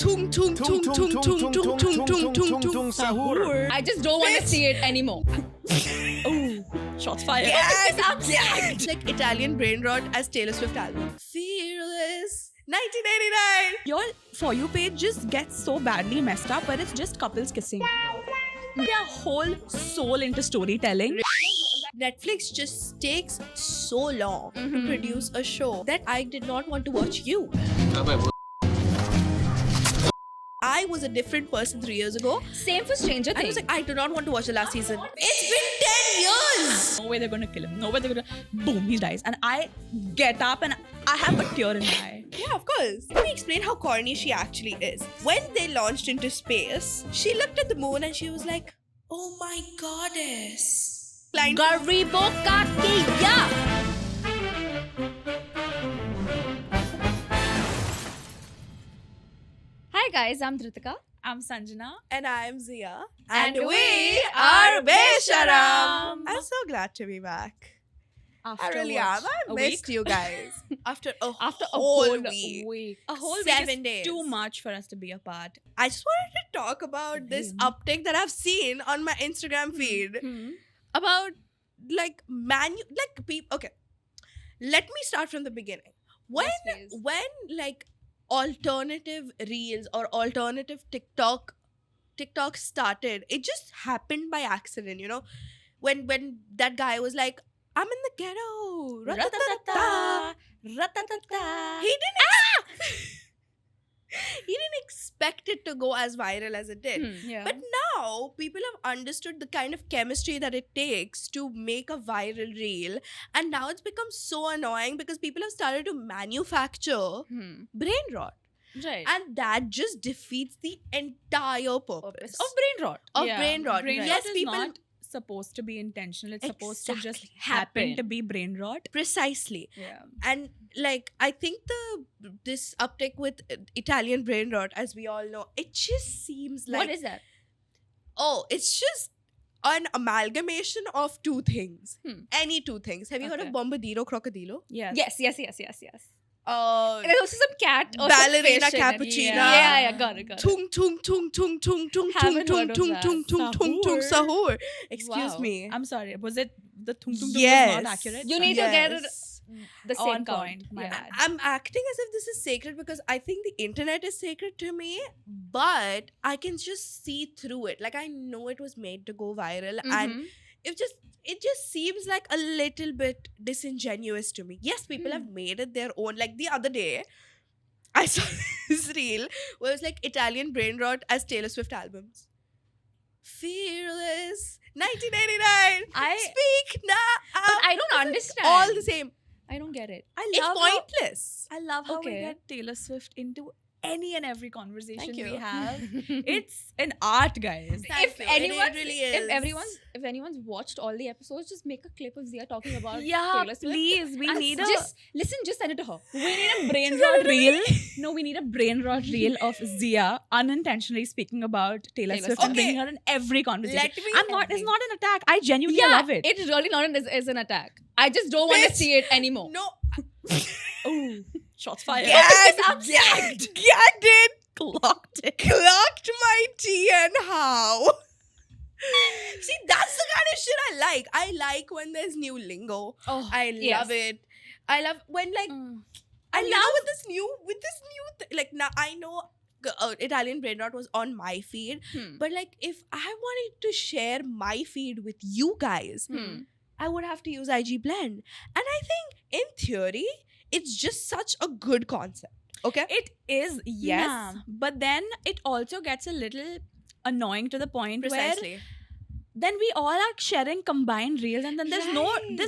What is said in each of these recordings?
Tung tung tung tung tung tung tung tung tung tung sahur. I just don't want to see it anymore. Oh, shots fired. Yes, it's like Italian brain rot as Taylor Swift album. Fearless, 1989. Your For You page just gets so badly messed up where it's just couples kissing. Their whole soul into storytelling. Netflix just takes so long to produce a show that I did not want to watch you. I was a different person 3 years ago. Same for Stranger I Things. was like, I do not want to watch the last season. It's been 10 years. No way they're gonna kill him. No way they're gonna. Boom, he dies. And I get up and I have a tear in my eye. Yeah, of course. Let me explain how corny she actually is. When they launched into space, she looked at the moon and she was like, oh my goddess. Line Garibo Kakiya. Hi guys, I'm Dhritika. I'm Sanjana. and I'm Zia. And we we are are Besharam. Besharam. I'm so glad to be back. I After really what? am. I A missed week? you guys. After a After whole a week. week. A whole 7 week is days. too much for us to be apart. I just wanted to talk about this uptick that I've seen on my Instagram feed about like people. Okay, let me start from the beginning. When Yes, please. when like alternative reels or alternative TikTok started, it just happened by accident. You know, when that guy was like, "I'm in the ghetto," Ratatata. Ratatata. he didn't. He didn't expect it to go as viral as it did. Yeah. But now people have understood the kind of chemistry that it takes to make a viral reel, and now it's become so annoying because people have started to manufacture brain rot, Right. and that just defeats the entire purpose Of brain rot. of brain rot. Brain Yes, rot is people not supposed to be intentional. It's supposed to just Exactly. happen Happen. to be brain rot. precisely. Yeah. And like I think this uptick with Italian brain rot, as we all know, it just seems like What is that? it's just an amalgamation of two things. Any two things. Have you heard of Okay. Bombadillo Crocodilo? Yes. Yes. Uh, There's also some cat or Ballerina some fish in it. cappuccino. Yeah, got it. tung tung tung tung tung tung tung Haven't tung heard of tung that. tung tung tung tung Sahur. sahur. Excuse Wow. me. I'm sorry. Was it the tung tung tung Yes. was not accurate? You need to get it Yes. the same On count. point. My bad. I'm acting as if this is sacred because I think the internet is sacred to me, but I can just see through it. Like I know it was made to go viral, and Mhm. it just seems like a little bit disingenuous to me. Yes, people have made it their own. Like the other day, I saw this reel where it was like Italian brain rot as Taylor Swift albums. Fearless, 1989. Speak now. But I don't It's understand. all the same. I don't get it. It's pointless. I love how we Okay. get Taylor Swift into any and every conversation Thank you. we have. It's an art, guys. Thank if you. anyone, It really if is. anyone's watched all the episodes, just make a clip of Zia talking about Yeah, Taylor Swift. please. We And need a just send it to her. we need a brain rot reel. No, we need a brain rot reel of Zia unintentionally speaking about Taylor Taylor Swift Swift. and bringing her in every conversation. Let me- I'm not. It's not an attack. I genuinely love it. It's really not is an attack. I just don't want to Bitch. see it anymore. No. Oh, shots fired. Gagged it. Clocked it. Clocked my tea and how. See, that's the kind of shit I like. I like when there's new lingo. Oh, I love it. I love when like I love with this new like now I know Italian brain rot was on my feed, but like if I wanted to share my feed with you guys, I would have to use IG Blend. And I think in theory, it's just such a good concept. Okay? It is, yes. Yeah. But then it also gets a little annoying to the point where Precisely. then we all are sharing combined reels and then there's Right.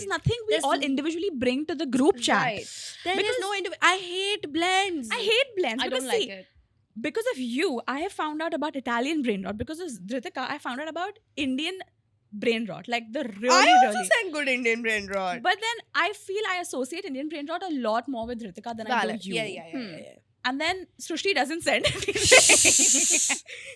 nothing we There's all n- individually bring to the group chat. Right. There Because- is no I hate blends. I hate blends. I because don't like see, it. because of you, I have found out about Italian brain rot. Because of Dhritika, I found out about Indian brain rot. Like the really, I also really. send good Indian brain rot. But then I feel I associate Indian brain rot a lot more with Ritika than I do Valid. you. Yeah. and then Srushti doesn't send anything.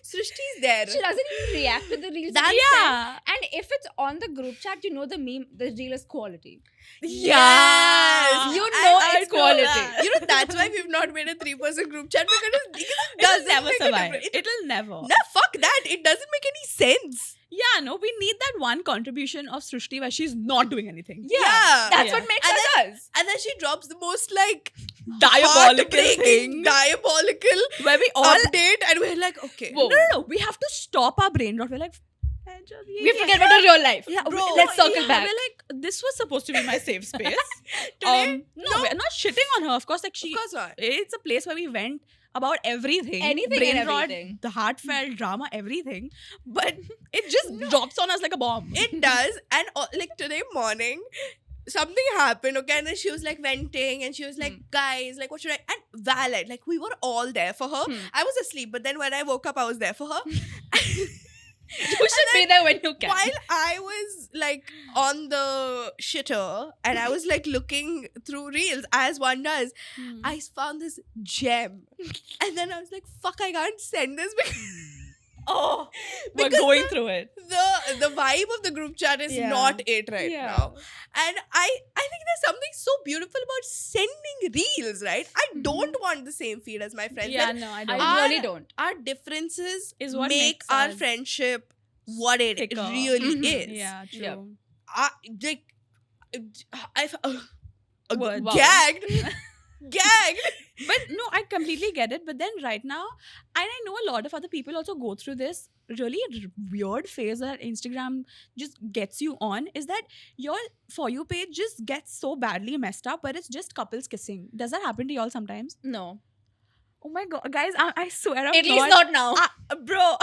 Srishti's there. She doesn't even react to the reels. That's- that we send. Yeah. And if it's on the group chat, you know the reel is quality. Yes. You And know I it's quality. that. You know, that's why we've not made a 3-person group chat because it It'll doesn't never make a survive. difference. It'll never. No, fuck that. It doesn't make any sense. Yeah, no, we need that one contribution of Srushti where she's not doing anything. Yeah. That's Yeah. what makes And her does. And then she drops the most like Diabolical heartbreaking, thing. diabolical Where we all update, and we're like, okay. Whoa. No, we have to stop our brain rot. We're like, We forget about her real life. yeah, Bro, Let's circle yeah, back. We're like, this was supposed to be my safe space. Today, No, we're not shitting on her. Of course, like of she, course not. it's a place where we vent about everything, Anything brain and rot, everything. the heartfelt drama, everything. But it just drops on us like a bomb. It does. And like today morning, something happened, okay? And then she was like venting and she was like, guys, like, what should I? And valid. Like, we were all there for her. I was asleep, but then when I woke up, I was there for her. You should be there when you can. While I was like on the shitter and I was like looking through reels as one does, I found this gem. And then I was like, fuck, I can't send this because Oh, we're Because going through it. the vibe of the group chat is Yeah. not it right Yeah. now. And I think there's something so beautiful about sending reels, right? I don't want the same feed as my friends. Yeah, And no, I I don't. really don't. our differences Is what make makes our us friendship what it thicker. really Mhm. is. Yeah, true. Yep. Like I've Words. Wow. gagged. Gagged. But no, I completely get it. But then right now, and I know a lot of other people also go through this really weird phase that Instagram just gets you on, is that your For You page just gets so badly messed up where it's just couples kissing. Does that happen to y'all sometimes? No. Oh my god, guys, I swear I'm At least not now. bro.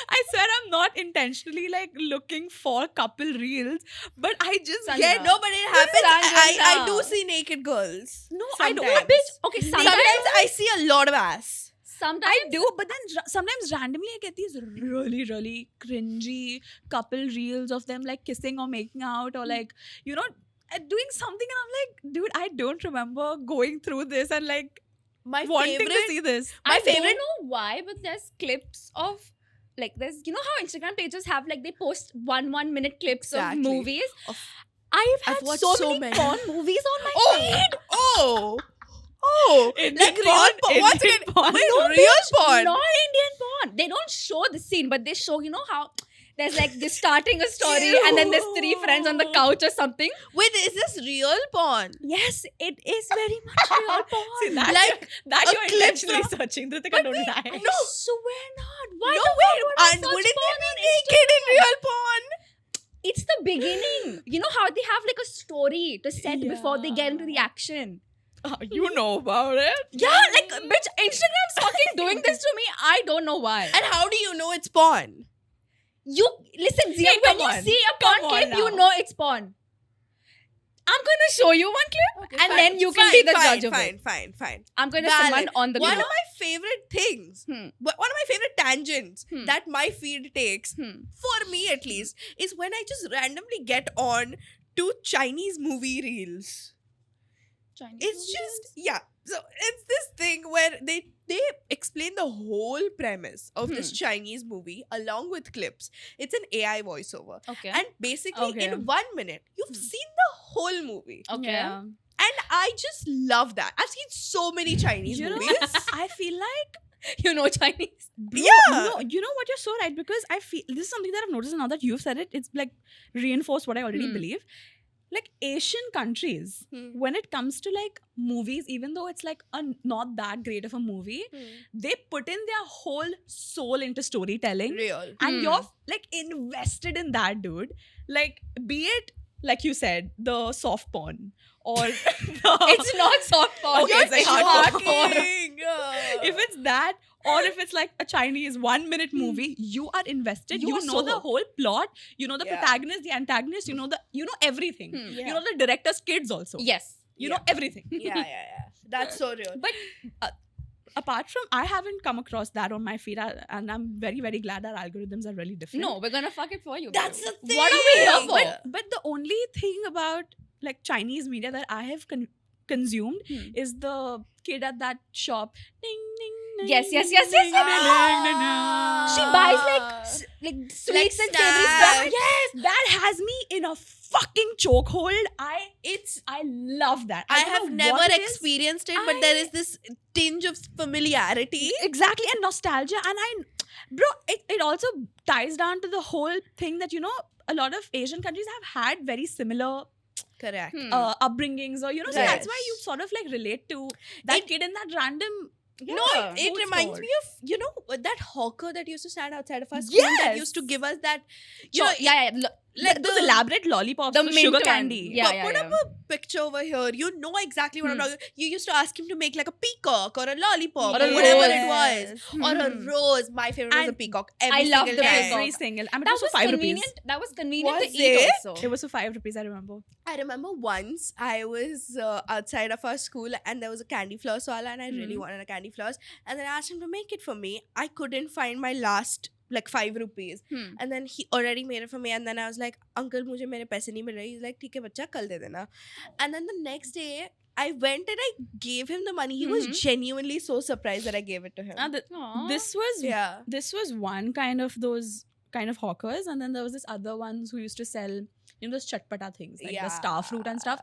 I swear I'm not intentionally like looking for couple reels, but I just Sanjana. get No, but it happens. I do Sanjana. see naked girls. no. I Sometimes. don't. Bitch, okay, Sometimes I see a lot of ass. Sometimes I do, but then sometimes randomly I get these really, really cringy couple reels of them like kissing or making out or like, you know, doing something, and I'm like, dude, I don't remember going through this and like My wanting to favorite. see this. My I favorite- don't know why, but there's clips of like there's how Instagram pages have like they post 1 minute clips Exactly. of movies. Of- I've I've had watched so, so many many. porn movies on my Oh, feed. oh, Indian like real porn, porn. Once Indian again, porn. wait, No, real bitch, porn. Not Indian porn. They don't show the scene, but they show how there's like this starting a story and then there's 3 friends on the couch or something. Wait, is this real porn? Yes, it is very much real porn. See, that, Like, that a you're clip intentionally from- searching. Dhritika, don't lie. I No. swear not. Why No, the wait, fuck would I and search wouldn't porn they on be naked in Instagram? real porn? It's the beginning. You know how they have like a story to set before they get into the action. You know about it. Yeah, like bitch, Instagram's fucking doing this to me. I don't know why. And how do you know it's porn? You listen, Zia, Hey, when come you on. see a Come porn on clip, you now. know it's porn. I'm gonna show you one clip, and then you can be the judge of it. Fine. I'm gonna Valid. send one on the One group. of my favorite things, Hmm. one of my favorite tangents Hmm. that my feed takes, for me at least, is when I just randomly get on to Chinese movie reels. It's just, yeah. So it's this thing where they explain the whole premise of this Chinese movie along with clips. It's an AI voiceover. Okay. And basically, Okay. in 1 minute, you've seen the whole movie. Okay. Yeah. And I just love that. I've seen so many Chinese You know, movies. I feel like You know Chinese. Yeah. you know what, you're so right, because I feel this is something that I've noticed now that you've said it. It's like reinforced what I already believe. Like Asian countries, when it comes to like movies, even though it's like not that great of a movie, they put in their whole soul into storytelling, Real. and you're like invested in that, dude. Like, be it like you said, the soft porn or It's not soft porn. Okay, it's like hardcore. shocking. if it's that, or if it's like a Chinese 1 minute movie, you are invested. You You, are know so the hooked. whole plot. You know the Yeah. protagonist, the antagonist. You know everything. Yeah. You know the director's kids also. Yes. You know everything. yeah. That's so real. But apart from, I haven't come across that on my feed, and I'm very, very glad our algorithms are really different. No, we're gonna fuck it for you. That's bro. the thing. What are we here for? But the only thing about like Chinese media that I have consumed Hmm. is the kid at that shop. Ding, ding, ding, Yes, yes, ding, yes, yes, ding, yes. ding, ding, ding, ding. She buys like sweets and savory stuff. snacks. Yes, that has me in a fucking chokehold. I love that. I don't have know never what it is. experienced it, but there is this tinge of familiarity. Exactly, and nostalgia. And bro, it also ties down to the whole thing that, you know, a lot of Asian countries have had very similar Correct. upbringings, or, you know, so Right. that's why you sort of like relate to that kid in that random. No, it food reminds store. me of, you know, that hawker that used to stand outside of our school that Yes. used to give us that, you know, yeah. like those the elaborate lollipops The with mint sugar one. candy. Yeah. put up a picture over here. You know exactly what I'm talking. You used to ask him to make like a peacock or a lollipop Or or a whatever rose. it was, or a Mhm. rose. My favorite was a And peacock. I Every love single the time. peacock. Every single. I mean, it That was was for 5 convenient. rupees. That was convenient Was to eat it? also. It was for 5 rupees, I remember. I remember once I was outside of our school and there was a candy floss wala and I really wanted a candy floss, and then I asked him to make it for me. I couldn't find my last like 5 rupees, and then he already made it for me, and then I was like, uncle mujhe mere paise nahi mil rahe. He's like, theek hai bachcha, kal de dena. And then the next day I went and I gave him the money. He was genuinely so surprised that I gave it to him. Aw. This was Yeah. this was one kind of those kind of hawkers, and then there was this other ones who used to sell, you know, those chatpata things like the star fruit and stuff.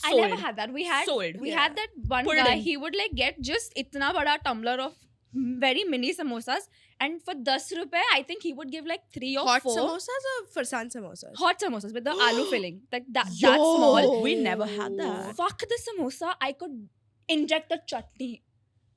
I never had that. We had Sold. we Yeah. had that one Pudding. guy. He would like get just itna bada tumbler of very mini samosas, and for 10 rupees, I think he would give like 3 or Hot 4 samosas or farsan samosas? hot samosas with the aloo filling, like that small. We never had that. Fuck the samosa! I could inject the chutney.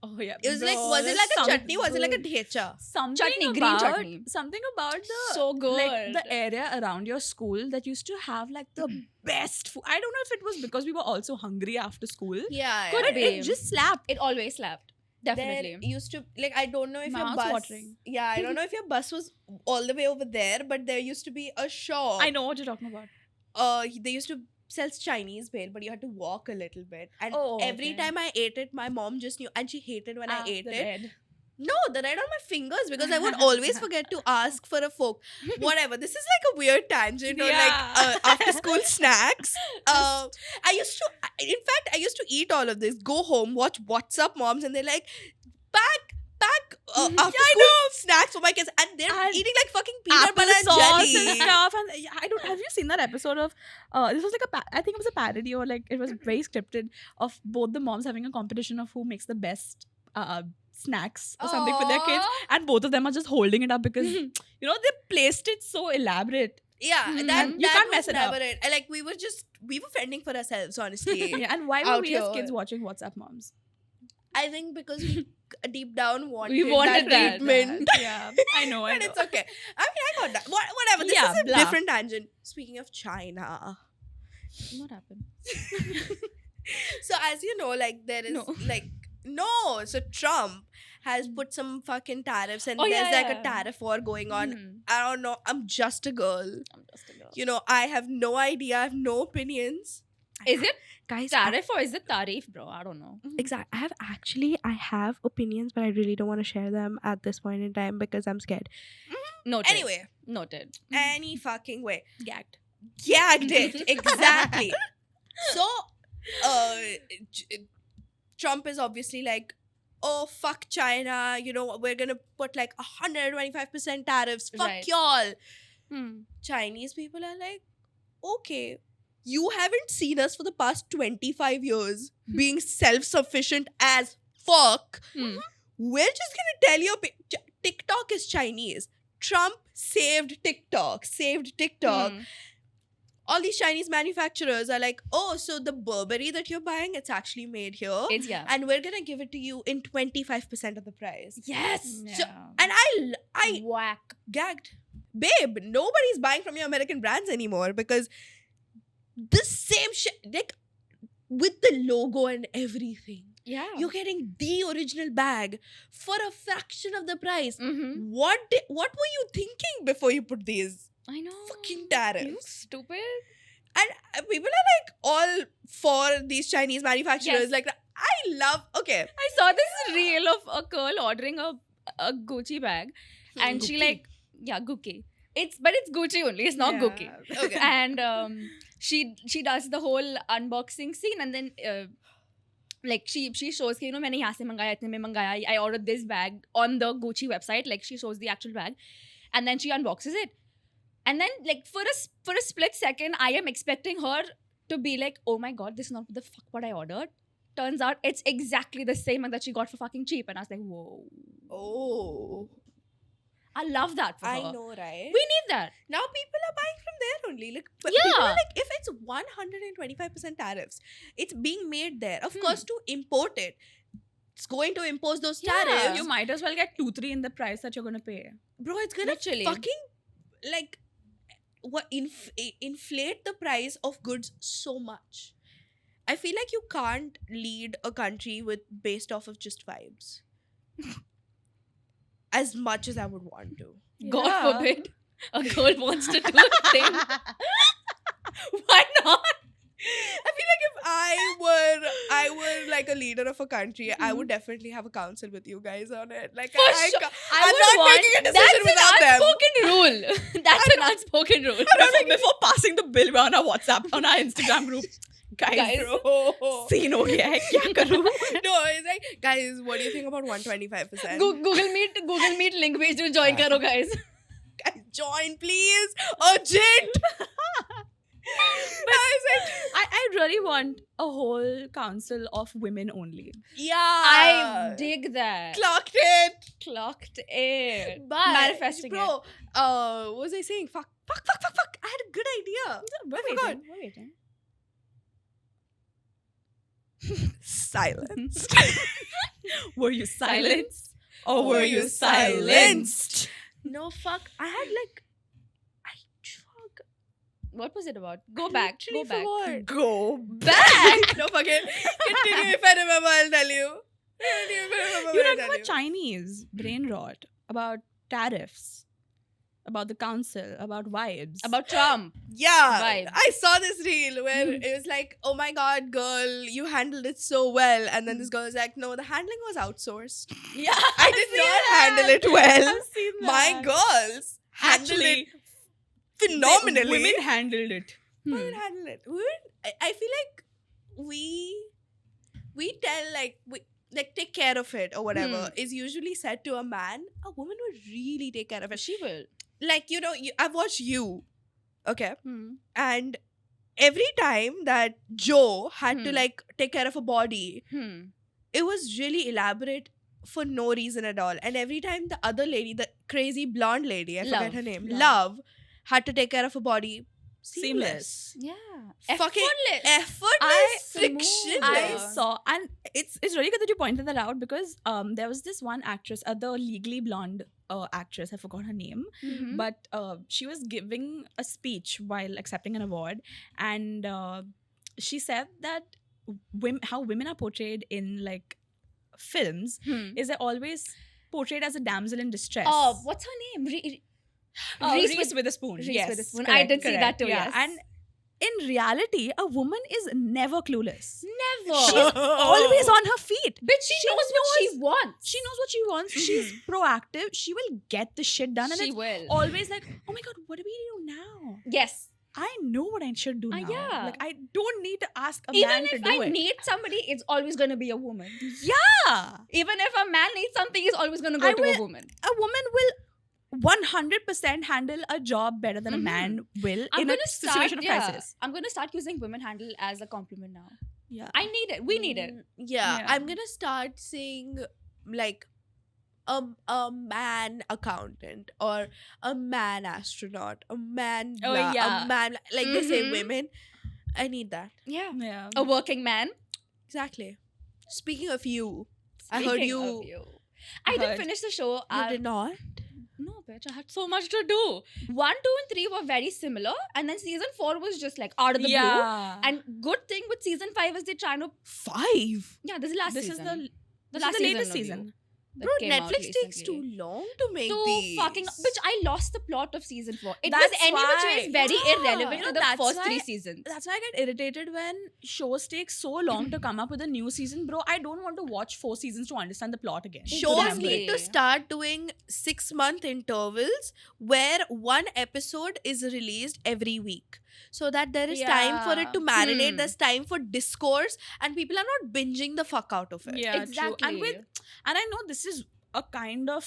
Oh yeah. It was like, Bro, was it there's like a some chutney? Was it like a good- dhecha? something Chutney, green about chutney. something about the So good. like the area around your school that used to have like the best food. I don't know if it was because we were also hungry after school. Yeah. Could But be. it just slapped. It always slapped. Definitely. There used to, like, I don't know if your Mouth's bus. watering. Yeah, I don't know if your bus was all the way over there, but there used to be a shop. I know what you're talking about. They used to sell Chinese bhel, but you had to walk a little bit. And Oh, every okay. time I ate it, my mom just knew, and she hated when I ate the it. red. No, the red on my fingers, because I would always forget to ask for a fork. Whatever. This is like a weird tangent on Yeah. like after school snacks. I used to, in fact, I used to eat all of this. Go home, watch What's Up Moms, and they're like, pack after school snacks for my kids, and they're And eating like fucking peanut butter and Applesauce jelly. and stuff. And yeah, I don't. Have you seen that episode of? This was like I think it was a parody, or like it was very scripted, of both the moms having a competition of who makes the best snacks or something for their kids, and both of them are just holding it up because you know they placed it so elaborate. Yeah, Mhm. that And you that can't was mess it up. never it. Like we were fending for ourselves, honestly. Yeah, and why were Out we as here. kids watching What's Up Moms? I think because we deep down wanted, We wanted that. treatment. Yeah, I know. But it's okay. I mean, I got that. Whatever. This Yeah, is a blah. different tangent. Speaking of China, What happened? so as you know, like there is No. like no. So Trump has put some fucking tariffs, and Oh, there's yeah, like yeah. a tariff war going on. Mhm. I don't know. I'm just a girl. I'm just a girl. You know, I have no idea. I have no opinions. Is it Guys, tariff or is it tarif, bro? I don't know. Exactly. I have opinions, but I really don't want to share them at this point in time because I'm scared. Noted. Anyway, Noted. any fucking way. gagged. Gagged it. Exactly. So, Trump is obviously like, oh, fuck China. You know, we're going to put like 125% tariffs. Fuck Right. y'all. Hmm. Chinese people are like, okay, you haven't seen us for the past 25 years being self-sufficient as fuck. Hmm. We're just gonna tell you TikTok is Chinese. Trump saved TikTok. Hmm. All these Chinese manufacturers are like, oh, so the Burberry that you're buying, it's actually made here. It's yeah. And we're gonna give it to you in 25% of the price. Yes. So- And I Whack. gagged. Babe, nobody's buying from your American brands anymore because the same shit, like with the logo and everything. Yeah. You're getting the original bag for a fraction of the price. Mm-hmm. What were you thinking before you put these I know. fucking You tariffs? stupid. And people are like all for these Chinese manufacturers. Yes. Like, I love. Okay, I saw this reel of a girl ordering a Gucci bag, and she Gucci. like Gucci. It's Gucci only. It's not Gucci. Okay. And she does the whole unboxing scene, and then like she shows कि मैंने यहाँ से मंगाया, इतने में मंगाया, I ordered this bag on the Gucci website. Like she shows the actual bag, and then she unboxes it, and then like for a split second, I am expecting her to be like, oh my god, this is not the fuck what I ordered. Turns out it's exactly the same one that she got for fucking cheap, and I was like, whoa. Oh, I love that for her. I know, right? We need that. Now people are buying from there only. Like, but Yeah. people are like, if it's 125% tariffs, it's being made there. Of course, to import it, it's going to impose those Yeah. tariffs. You might as well get 2-3 in the price that you're gonna pay. Bro, it's gonna Literally. fucking like inflate the price of goods so much. I feel like you can't lead a country based off of just vibes. As much as I would want to. God Yeah. forbid a girl wants to do a thing. Why not? I feel like if I were like a leader of a country, I would definitely have a council with you guys on it. Like For sure. I'm not making a decision without them. That's an unspoken rule. That's an unspoken rule. Before passing the bill on our WhatsApp, on our Instagram group, guys, Bro. scene ho gaya hai, kya karu? No, it's like, guys, what do you think about 125%? Google Meet link भेज दो, join करो guys. Guys, join, please. Urgent. I really want a whole council of women only. Yeah. I dig that. Clocked it. Clocked it. But, Manifesting bro, it. what was I saying? Fuck. I had a good idea. We're forgot. waiting. Silence. Were you silenced? Or were you silenced? No, fuck. I had like... Fuck. What was it about? Go back. Go back. Forgot. Go Back. No, fuck it. Continue if I remember, I'll tell you. You're talking about Chinese brain rot, about tariffs, about the council, about vibes. About Trump. Yeah, Vibes. I saw this reel where it was like, oh my god, girl, you handled it so well. And then this girl was like, no, the handling was outsourced. yeah, I did not handle it well. I've seen My that. girls handled it phenomenally. Women handled it. Women handle it. I feel like we tell like take care of it or whatever is usually said to a man. A woman would really take care of it. She will. Like, you know, I've watched You, okay, and every time that Joe had to like take care of a body, it was really elaborate for no reason at all. And every time the other lady, the crazy blonde lady, I forget Love. her name, Love. Love, had to take care of a body. Seamless. Yeah. Fucking effortless, I frictionless. I saw, and it's really good that you pointed that out because there was this one actress, the Legally Blonde actress, I forgot her name, but she was giving a speech while accepting an award, and she said that how women are portrayed in like films is they're always portrayed as a damsel in distress. Oh, what's her name? Reese Witherspoon. Reese Yes, Witherspoon. correct, I did see that correct, too, yeah. yes. And in reality, a woman is never clueless. Never. She's always on her feet. But she knows what she wants. She knows what she wants. She's proactive. She will get the shit done. And She it's will. always like, oh my god, what do we do now? Yes. I know what I should do now. Yeah. Like, I don't need to ask a Even man to if do I it. need somebody, it's always going to be a woman. Yeah. Even if a man needs something, he's always going to go I to will- a woman. A woman will 100% handle a job better than a man will in a situation of crisis. I'm going to start using women handle as a compliment now. Yeah. I need it. We need it. Yeah, Yeah. I'm gonna start saying like a man accountant or a man astronaut, a man Oh, blah, yeah. a man like they say Mhm. women. I need that. Yeah. Yeah. A working man. Exactly. Speaking of You, I heard Speaking you. of you. I didn't Heard. finish the show. You did not. No, bitch. I had so much to do. 1, 2, and 3 were very similar. And then season 4 was just like out of the blue. Yeah. And good thing with season 5 is they're trying to... 5. Yeah, this is last this season. is the the this last is the latest of You season. that Bro, came out Netflix takes too recently. long to make Too these. fucking... Bitch, I lost the plot of season 4. It That's was any which way is why. very Yeah. irrelevant You to know, the that's first 3 why- seasons. That's why I get irritated when shows take so long to come up with a new season. Bro, I don't want to watch 4 seasons to understand the plot again. Shows Exactly. need to start doing 6-month intervals where one episode is released every week. so that there is time for it to marinate. Hmm. There's time for discourse, and people are not binging the fuck out of it. Yeah, Exactly. true. And I know this is a kind of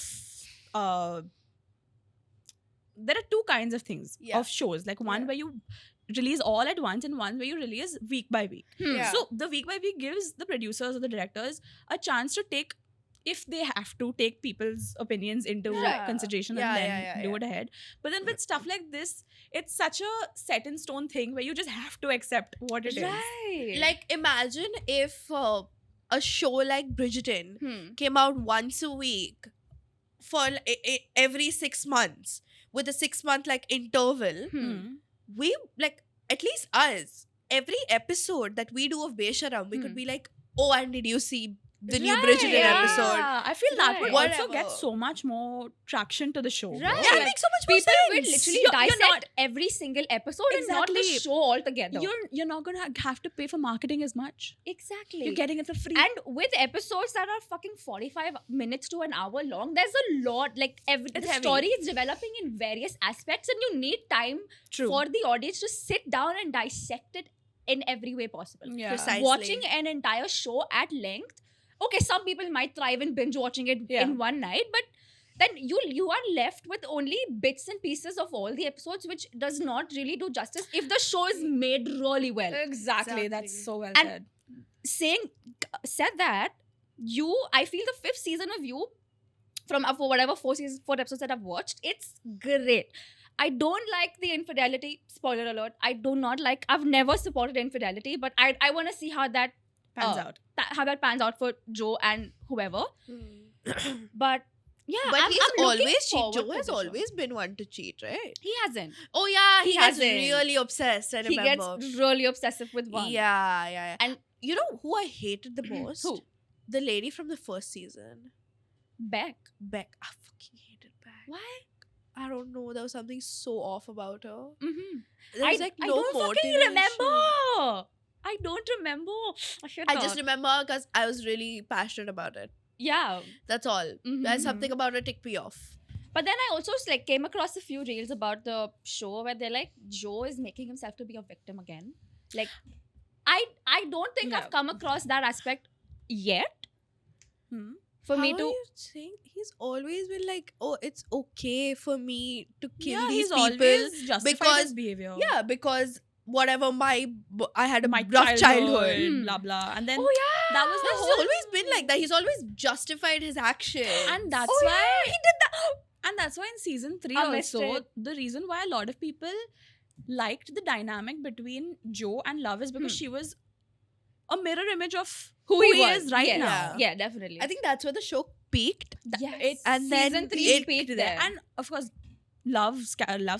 there are two kinds of things Yeah. of shows. Like one Yeah. where you release all at once, and one where you release week by week. Hmm. Yeah. So the week by week gives the producers or the directors a chance to take, if they have to, take people's opinions into Yeah. consideration Yeah, and then yeah, do it ahead. But then with stuff like this, it's such a set in stone thing where you just have to accept what it is. Right. Like, imagine if a show like Bridgerton Hmm. came out once a week for every 6 months with a 6-month like interval. Hmm. We, like, at least us, every episode that we do of Besharam, we could Hmm. be like, oh, and did you see the new Right, Bridgerton yeah. episode? I feel that would Right. also get Whatever. so much more traction to the show. Right. Yeah, it Like, makes so much more People sense. will literally You're dissect not- every single episode and not the Exactly. show altogether. You're not gonna have to pay for marketing as much. Exactly. You're getting it for free. And with episodes that are fucking 45 minutes to an hour long, there's a lot. Like, the heavy. story is developing in various aspects, and you need time True. for the audience to sit down and dissect it in every way possible. Yeah. Precisely. Watching an entire show at length, okay, some people might thrive in binge watching it Yeah. in one night, but then you are left with only bits and pieces of all the episodes, which does not really do justice if the show is made really well. Exactly. That's Exactly. so well And- Said that, I feel the 5th season of You, from for whatever 4 episodes that I've watched, it's great. I don't like the infidelity. Spoiler alert. I've never supported infidelity, but I want to see how that Pans out. how that pans out for Joe and whoever. But yeah, But I'm he's looking always forward Joe to has the show. always been one to cheat, right? He hasn't. Oh yeah, he gets hasn't. really obsessed. I He remember. gets really obsessive with one. Yeah. And- you know who I hated the most? Who? The lady from the first season. Beck. Beck. I fucking hated Beck. Why? I don't know. There was something so off about her. Mm-hmm. There was like I no don't fucking motivation. remember. I don't remember. I just remember because I was really passionate about it. Yeah. That's all. Mhm. There's something about it ticked me off. But then I also like came across a few reels about the show where they're like, Joe is making himself to be a victim again. Like, I don't think Yeah. I've come across that aspect yet. Hmm. For How me are to you saying he's always been like, oh, it's okay for me to kill Yeah, these he's people. always justified because- his behavior. Yeah, because whatever I had a My rough childhood. Hmm. blah blah. And then Oh yeah. that was the He's whole always been like that. He's always justified his action. And that's Oh, why yeah, he did that. And that's why in season 3 I missed also, it. the reason why a lot of people liked the dynamic between Joe and Love is because she was a mirror image of who he was. is right Yes. now. Yeah, definitely. I think that's where the show peaked. yes. and then season 3 it- peaked There. there. And of course, Love's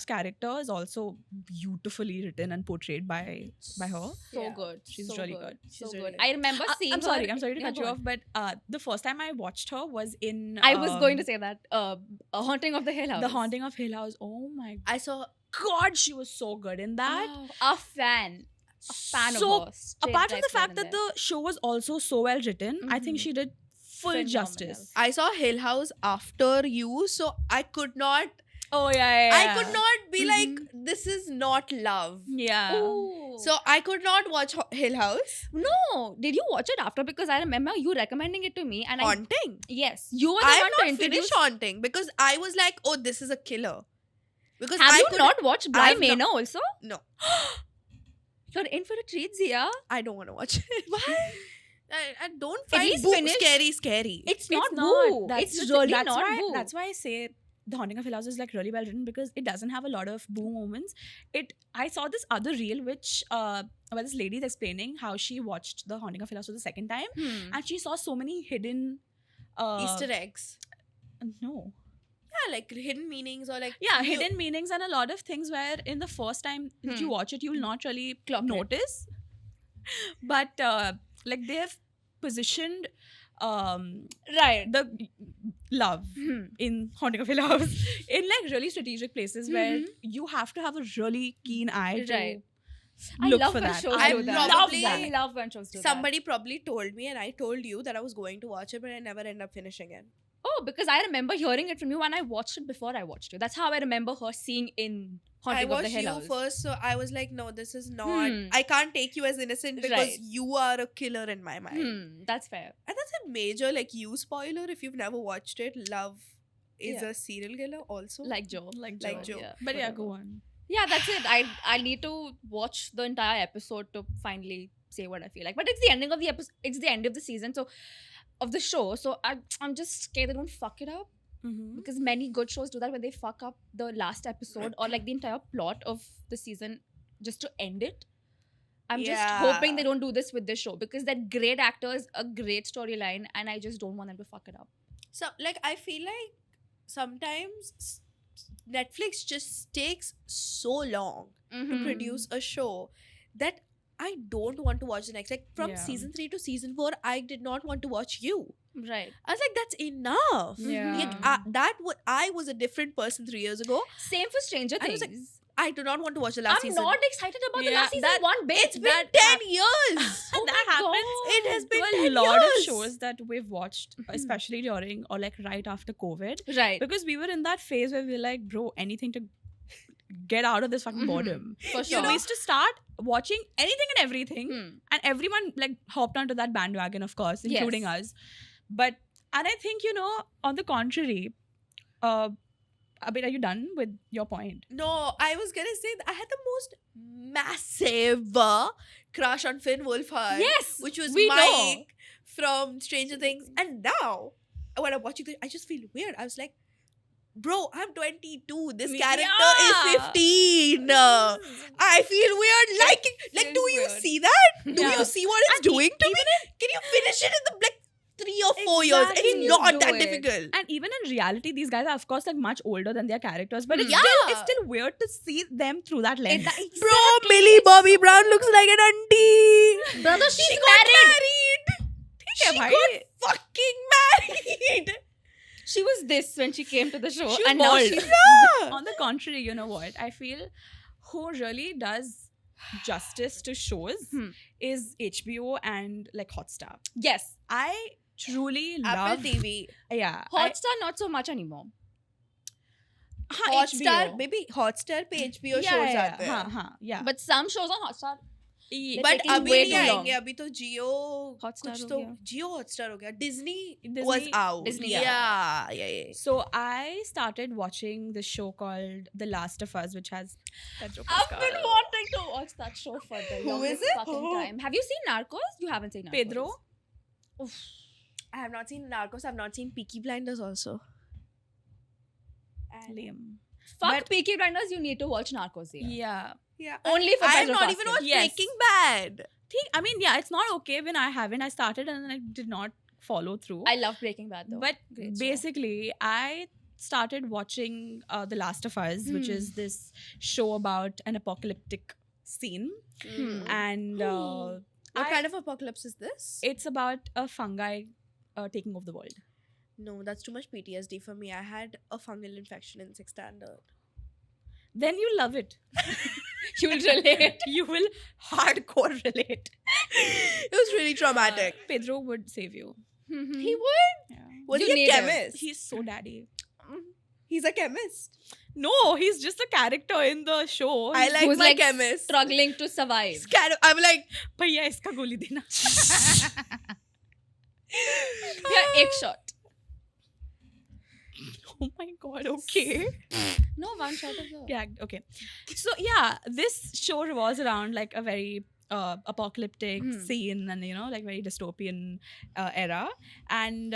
character is also beautifully written and portrayed by her. so Yeah. good. She's so really good. good. So She's good. really I remember seeing I'm her. sorry to Yeah, cut you go off, on. but the first time I watched her was in I was going to say that. A Haunting of the Hill House. The Haunting of Hill House. Oh my I saw god, she was so good in that. Oh, a fan. A fan So, of her. Straight Apart from right the fact there that the show was also so well written, I think Mhm. she did full Phenomenal. justice. I saw Hill House after you, so I could not Oh yeah, I could not be like, Mhm. this is not love. Yeah. Ooh. So I could not watch Hill House. no, did you watch it after? Because I remember you recommending it to me, and Haunting. yes, you were the I one have to not introduce. finished Haunting because I was like, oh, this is a killer. Because Have I you could not watched Bly I've not- Manor also? No, You're in for a treat, Zia. I don't want to watch it. Why? I don't At find least book finish- scary. It's not not. boo. That's It's the thing. really that's not why, boo. That's why I say The Haunting of Hill House is like really well written because it doesn't have a lot of boo moments. I saw this other reel which where this lady is explaining how she watched The Haunting of Hill House for the second time and she saw so many hidden Easter eggs. No. Yeah, like hidden meanings or like Yeah, hidden meanings and a lot of things where in the first time that you watch it, you'll not really Clock it. notice. But like they have positioned right. the love Hmm. in Haunting of Hill House in like really strategic places where Mhm. you have to have a really keen eye to Right. I look love for when that. shows I do that. probably- I love when shows do somebody probably told me and I told you that I was going to watch it, but I never end up finishing it. Oh, because I remember hearing it from you and I watched it before I watched you. That's how I remember her seeing in I Haunting of the watched Hill you House. first, so I was like, no, this is not. Hmm. I can't take you as innocent because Right. you are a killer in my mind. That's fair. And that's a major like you spoiler if you've never watched it. Love is Yeah. a serial killer also. Like Joe. Like Like Joe. Joe. But yeah, whatever. go on. Yeah, that's it. I need to watch the entire episode to finally say what I feel like. But it's the ending of the episode. It's the end of the season, so of the show. So I'm just scared they don't fuck it up, because many good shows do that when they fuck up the last episode or like the entire plot of the season just to end it. I'm just Yeah. hoping they don't do this with this show because they're great actors, a great storyline, and I just don't want them to fuck it up. So like I feel like sometimes Netflix just takes so long Mm-hmm. to produce a show that I don't want to watch the next. Like from Yeah. season 3 to season 4, I did not want to watch you. Right. I was like, that's enough. Yeah. Like, I was a different person 3 years ago. Same for Stranger I was Things. like, I do not want to watch the last I'm season. not excited about the Yeah, last season that- one bit. It's been 10 years. Oh that my happens. God. It has been To a 10 lot years. of shows that we've watched, especially during or like right after COVID, Right. because we were in that phase where we were like, bro, anything to get out of this fucking boredom. For So sure. we used to start watching anything and everything, Hmm. and everyone like hopped onto that bandwagon, of course, including Yes. us. But and I think, you know, on the contrary, Abid, are you done with your point? No, I was gonna say that I had the most massive crush on Finn Wolfhard. Yes, which was we know. Mike from Stranger Things. And now, when I'm watching this, I just feel weird. I was like, bro, I'm 22. This character is Yeah. 15. I feel weird liking. Like, Feels do you weird. see that? Do Yeah. you see what it's And doing to me? Can you finish it in the like 3 or 4 years? Exactly. It's not Do that it. difficult. And even in reality, these guys are of course like much older than their characters, but it's Yeah. still weird to see them through that lens. Bro, Millie Bobby Brown looks like an auntie. Brother, She she's got married. She bhai. got fucking married. She was this when she came to the show, She was and now bald. she's Yeah. On the contrary, you know what? I feel who really does justice to shows is HBO and like Hotstar. yes. I truly love Apple TV. Yeah. Hotstar not so much anymore. Hotstar, maybe Hotstar पे HBO shows आते हैं. yeah. But some shows on Hotstar. Ye- But taking अभी way नहीं too long. आएंगे. अभी तो Jio Hotstar कुछ हो तो गया. Jio Hotstar हो गया. Disney Disney- was out. Disney, yeah. So I started watching the show called The Last of Us, which has Pedro I've Pascal. been wanting to watch that show for the Who longest is it? fucking Who? time. Have you seen Narcos? You haven't seen Narcos. Pedro. I have not seen Narcos. I've not seen Peaky Blinders also. Liam. Fuck But- Peaky Blinders, you need to watch Narcos. Yeah. Yeah. Yeah. Only for I have Pedro not even Pascal. watched Yes. Breaking Bad. I mean, yeah, it's not okay when I haven't. I started and then I did not follow through. I love Breaking Bad though. But Great show. basically, I started watching The Last of Us, which is this show about an apocalyptic scene. And What I- kind of apocalypse is this? it's about a fungi taking over the world. No, that's too much PTSD for me. I had a fungal infection in 6th standard. Then you love it. You'll relate. You will hardcore relate. It was really traumatic. Pedro would save you. He would? Yeah. Was You he a need him. chemist? He's so daddy. He's a chemist. No, he's just a character in the show. I like Who's my like chemist. struggling to survive. I'm like, Bhaiya, iska goli dena. Yeah, egg shot. Oh my god, okay. No, one shot of the. Yeah, okay. So yeah, this show revolves around like a very apocalyptic scene and, you know, like very dystopian era. And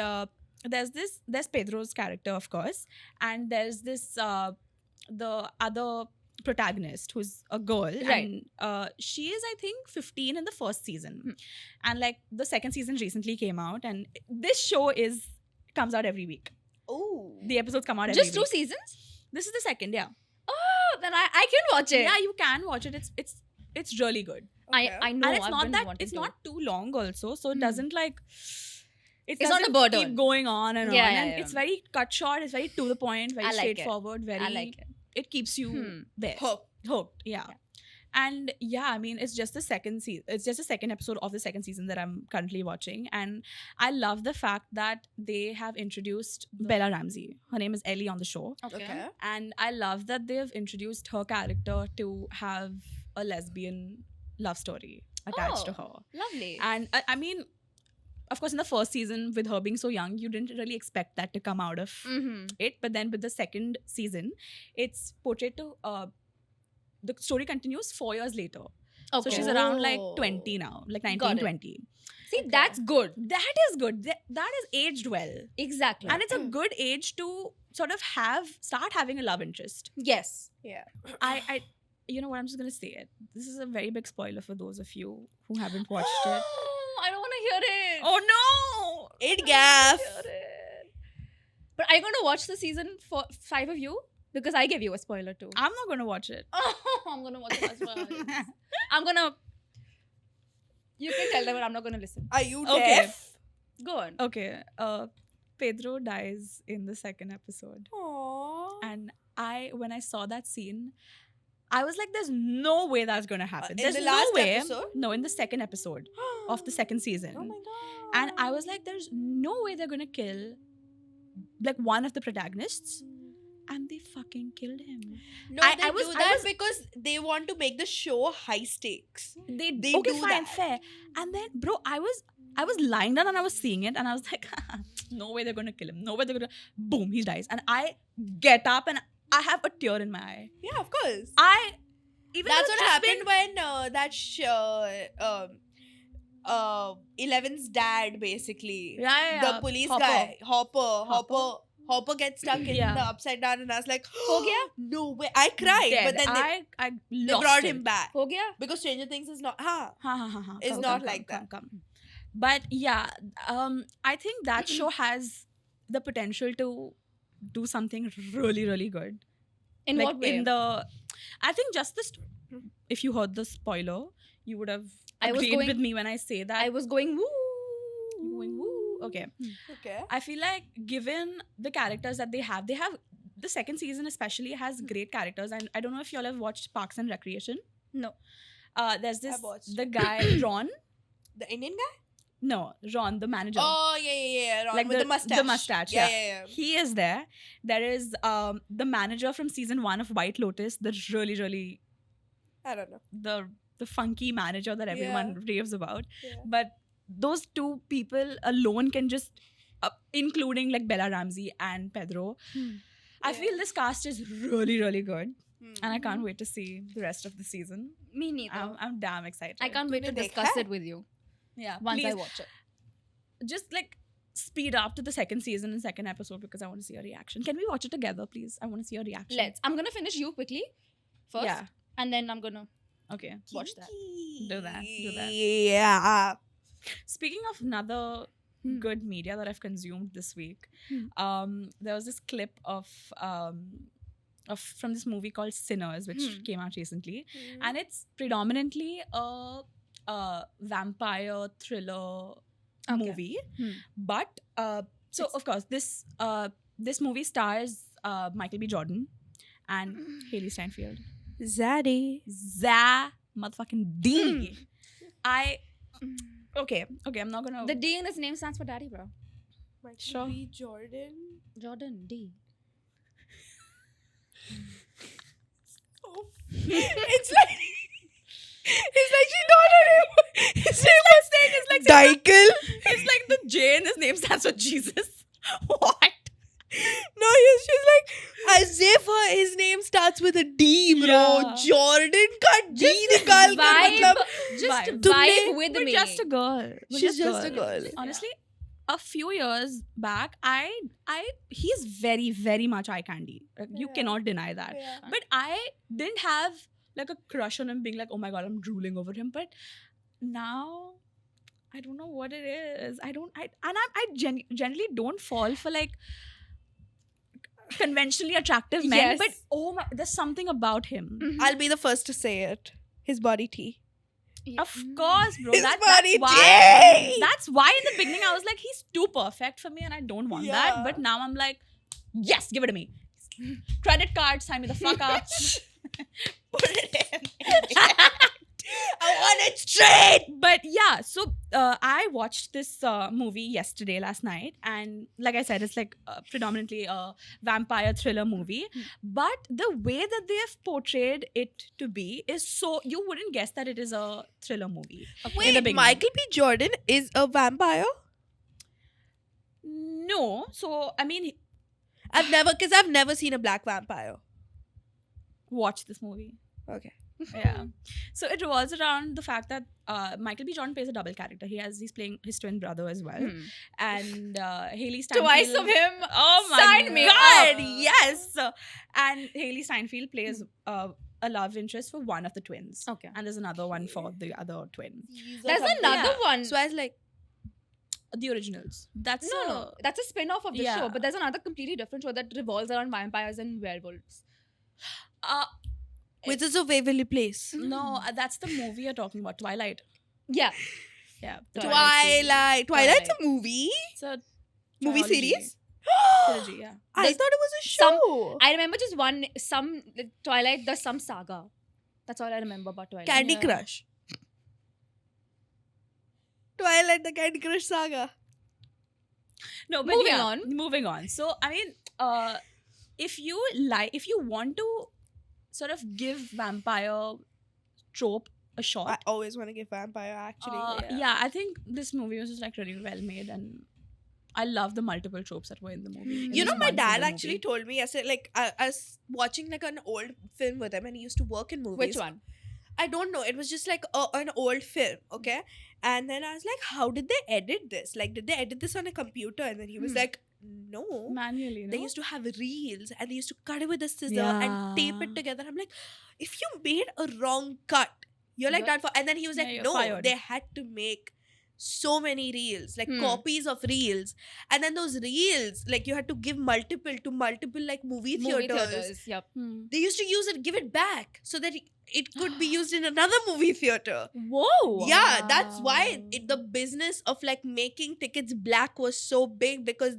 there's Pedro's character, of course, and there's this the other protagonist who's a girl, Right. and she is, I think, 15 in the first season, and like the second season recently came out, and this show comes out every week. oh. The episodes come out every Just two week. seasons? This is the second, yeah. Oh, then I can watch it. Yeah, you can watch it. It's really good. I know. And it's I've not been that wanting it's to. not too long also, so it doesn't like It's not a doesn't burden. keep going on and Yeah, on. yeah, And yeah. it's very cut short, it's very to the point, very I like it. straightforward, very I like it. it keeps you there. Hooked. Hooked, yeah. And yeah, I mean, it's just the second season. It's just the second episode of the second season that I'm currently watching, and I love the fact that they have introduced Bella Ramsey. Her name is Ellie on the show, Okay. and I love that they've introduced her character to have a lesbian love story attached to her. Lovely. And I mean, of course, in the first season, with her being so young, you didn't really expect that to come out of it. But then with the second season, it's portrayed to the story continues 4 years later. Okay. So she's around like Oh. 20 now, like Got 19, it. 20. See, Okay. that's good. That is good. That is aged well. Exactly. And it's a good age to sort of start having a love interest. yes. Yeah. I you know what, I'm just gonna say it. This is a very big spoiler for those of you who haven't watched it. I don't want to hear it. Oh no! It gaff. But are you going to watch the season for 5 of you? Because I gave you a spoiler too. I'm not gonna watch it. I'm going to watch it as well. I'm going to... You can tell them, but I'm not going to listen. Are you Okay. deaf? Go on. Okay, Pedro dies in the second episode. Aww. And when I saw that scene, I was like, there's no way that's gonna happen. In There's the no last way. episode? No, in the second episode of the second season. Oh my god. And I was like, there's no way they're gonna kill like one of the protagonists. And they fucking killed him. No, I they was- do I that was- because they want to make the show high stakes. They They okay, do fine, that. fair. And then, bro, I was lying down and I was seeing it, and I was like, no way they're gonna kill him. No way they're gonna. Boom, he dies. And I get up and I have a tear in my eye. Yeah, of course. Even That's though what it's happened been- when Eleven's dad, basically. Yeah. The police Hopper. guy, Hopper gets stuck in Yeah. the upside down, and I was like, Ho gaya? no way. I cried, Dead. but then I they lost brought it. him back Ho gaya? because Stranger Things is not. Ha, ha, ha, ha. It's not like that. Come. But yeah, I think that show has the potential to do something really, really good. In Like what way? I think just this. If you heard the spoiler, you would have I was agreed going- with me when I say that. I was going, woo. You going woo. Okay. Okay. I feel like given the characters that they have the second season especially has great characters, and I don't know if y'all have watched Parks and Recreation. No. There's this I've watched. the guy Ron. The Indian guy? No, Ron, the manager. Oh, yeah. Ron Like with the mustache. The mustache, yeah. Yeah. He is there. There is the manager from season 1 of White Lotus, the really, really I don't know. the funky manager that everyone raves about. Yeah. But those two people alone can just, including like Bella Ramsey and Pedro. I Yeah. feel this cast is really, really good, Hmm. and I can't wait to see the rest of the season. Me neither. I'm damn excited. I can't wait to Tune in, discuss dekha? it with you Yeah, once I please, watch it. just like speed up to the second season and second episode because I want to see a reaction. Can we watch it together, please? I want to see a reaction. Let's. I'm going to finish you quickly first. Yeah. And then I'm going to Okay. watch that. Do that. Yeah. Speaking of another Hmm. good media that I've consumed this week, Hmm. there was this clip of from this movie called Sinners, which came out recently, and it's predominantly a vampire thriller movie. But so of course this movie stars Michael B. Jordan and Haley Steinfeld. Zaddy. Motherfucking D. Okay, I'm not gonna. The D in his name stands for daddy, bro. Michael Sure. B. Jordan. Jordan, D. Oh. It's like she's not her name. His name was saying it's like Daikel. It's like the J in his name stands for Jesus. What? No, she's like as if his name starts with a D, bro. Yeah. Jordan ka D nikal kar matlab. Just Vibe. vibe with We're me. just a girl. We're She's just a girl. Honestly, a few years back, he's very, very much eye candy. Like, you Yeah. cannot deny that. Yeah. But I didn't have like a crush on him, being like, oh my god, I'm drooling over him. But now, I don't know what it is. I generally don't fall for like conventionally attractive men. Yes. But oh my, there's something about him. I'll be the first to say it. His body tea. Of course, bro. His That's body why. tea. That's why in the beginning I was like, he's too perfect for me, and I don't want that. Yeah. But now I'm like, yes, give it to me. He's Credit card, sign me the fuck up. Put it in. I want it straight. But yeah, so I watched this movie last night, and like I said, it's like predominantly a vampire thriller movie. But the way that they have portrayed it to be is so you wouldn't guess that it is a thriller movie. in the Wait, beginning. Michael B. Jordan is a vampire? No, so I mean, I've never seen a black vampire. watch this movie. Okay. Yeah. So it revolves around the fact that Michael B. Jordan plays a double character. He's playing his twin brother as well, and Haley Steinfeld. Twice of him. Oh my Sign me god! up. Yes. And Haley Steinfeld plays a love interest for one of the twins. Okay. And there's another one for the other twin. There's another Yeah. one. So I was like, The originals. That's No, that's a spin-off of the Yeah. show. But there's another completely different show that revolves around vampires and werewolves. which is a Waverly Place. No, that's the movie you're talking about, Twilight. Yeah. Yeah. Twilight. Twilight's a movie? It's a Movie trilogy. series? Trilogy, yeah. I thought it was a show. I remember just Twilight, there's some saga. That's all I remember about Twilight. Candy Yeah. Crush. Twilight, the Candy Crush saga. No, but Moving on. So I mean, if you want to sort of give vampire trope a I shot, always want to give vampire actually. yeah, I think this movie was just like really well made, and I love the multiple tropes that were in the movie. Mm. in You know, this my one dad single actually movie. told me, I said, like, I was watching like an old film with him and he used to work in movies. Which one? I don't know. It was just like an old film, okay? And then I was like, how did they edit this? Like, did they edit this on a computer? And then he was like, no. manually, They used to have reels and they used to cut it with a scissor and tape it Yeah. together. I'm like, if you made a wrong cut, you're like What? done for. And then he was Yeah, like, you're no, fired. they had to make so many reels, like Hmm. copies of reels. And then those reels, like you had to give multiple to multiple like movie theaters. Yep. They used to use it, give it back so that it could be used in another movie theater. Whoa. Yeah, that's why Wow. the business of like making tickets black was so big, because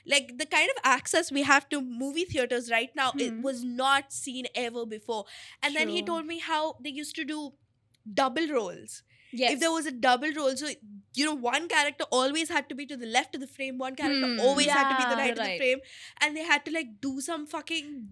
like the kind of access we have to movie theaters right now, it Hmm. was not seen ever before. And then he True. told me how they used to do double roles. Yes. If there was a double role, so you know, one character always had to be to the left of the frame, one character always had to be the Yeah, right of the right. frame, and they had to like do some fucking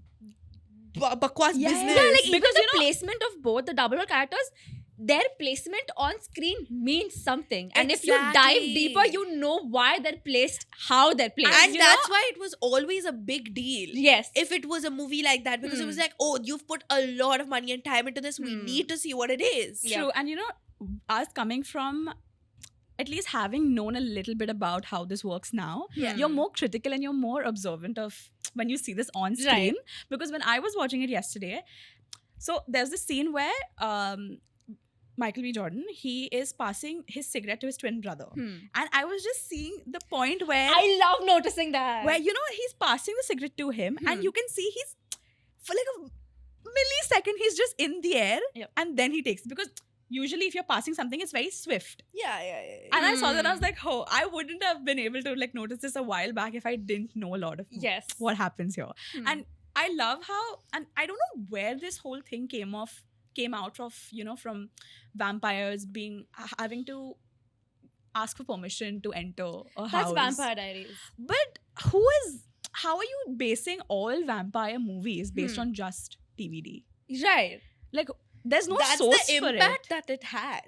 bakwas Yeah, business. Yeah, like even Because, the you know- placement of both the double role characters, their placement on screen means something. And if you dive Exactly. deeper, you know why they're placed, how they're placed. And you that's know? why it was always a big deal. Yes. If it was a movie like that, because it was Hmm. like, oh, you've put a lot of money and time into this, we Hmm. need to see what it is. Yeah. True. And you know, us coming from at least having known a little bit about how this works now, Yeah. you're more critical and you're more observant of when you see this on screen. Because when I was watching it yesterday, so there's this scene where Michael B. Jordan, he is passing his cigarette to his twin brother. And I was just seeing the point where I love noticing that. where you know he's passing the cigarette to him and you can see he's for like a millisecond he's just in the air Yep. and then he takes it. Because usually if you're passing something it's very swift. Yeah. And I saw that, I was like, oh, I wouldn't have been able to like notice this a while back if I didn't know a lot of Yes. what happens here. Hmm. And I love how, and I don't know where this whole thing came out of, you know, from vampires having to ask for permission to enter a That's house. Vampire Diaries. But how are you basing all vampire movies based on just DVD? Right. Like, there's no That's source the for impact that it had.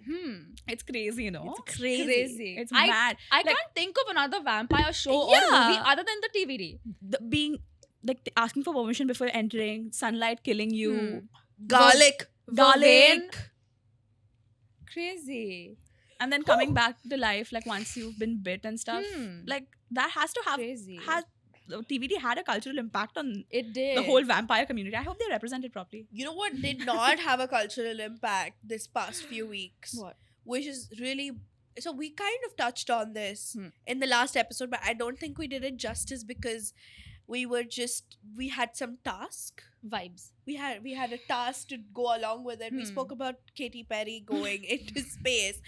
It's crazy, you know? It's crazy. It's I mad. I Like- can't think of another vampire show or Yeah. movie other than the TVD. Being, like, asking for permission before entering, sunlight killing you, Garlic. garlic, Crazy. and then coming back to life, like, once you've been bit and stuff. Like, that has to have, Crazy. TVD had a cultural impact on It did. the whole vampire community. I hope they represent it properly. You know what did not have a cultural impact this past few weeks? What? Which is really, so we kind of touched on this Hmm. in the last episode, but I don't think we did it justice because we had some task. Vibes. We had a task to go along with it. We spoke about Katy Perry going into space.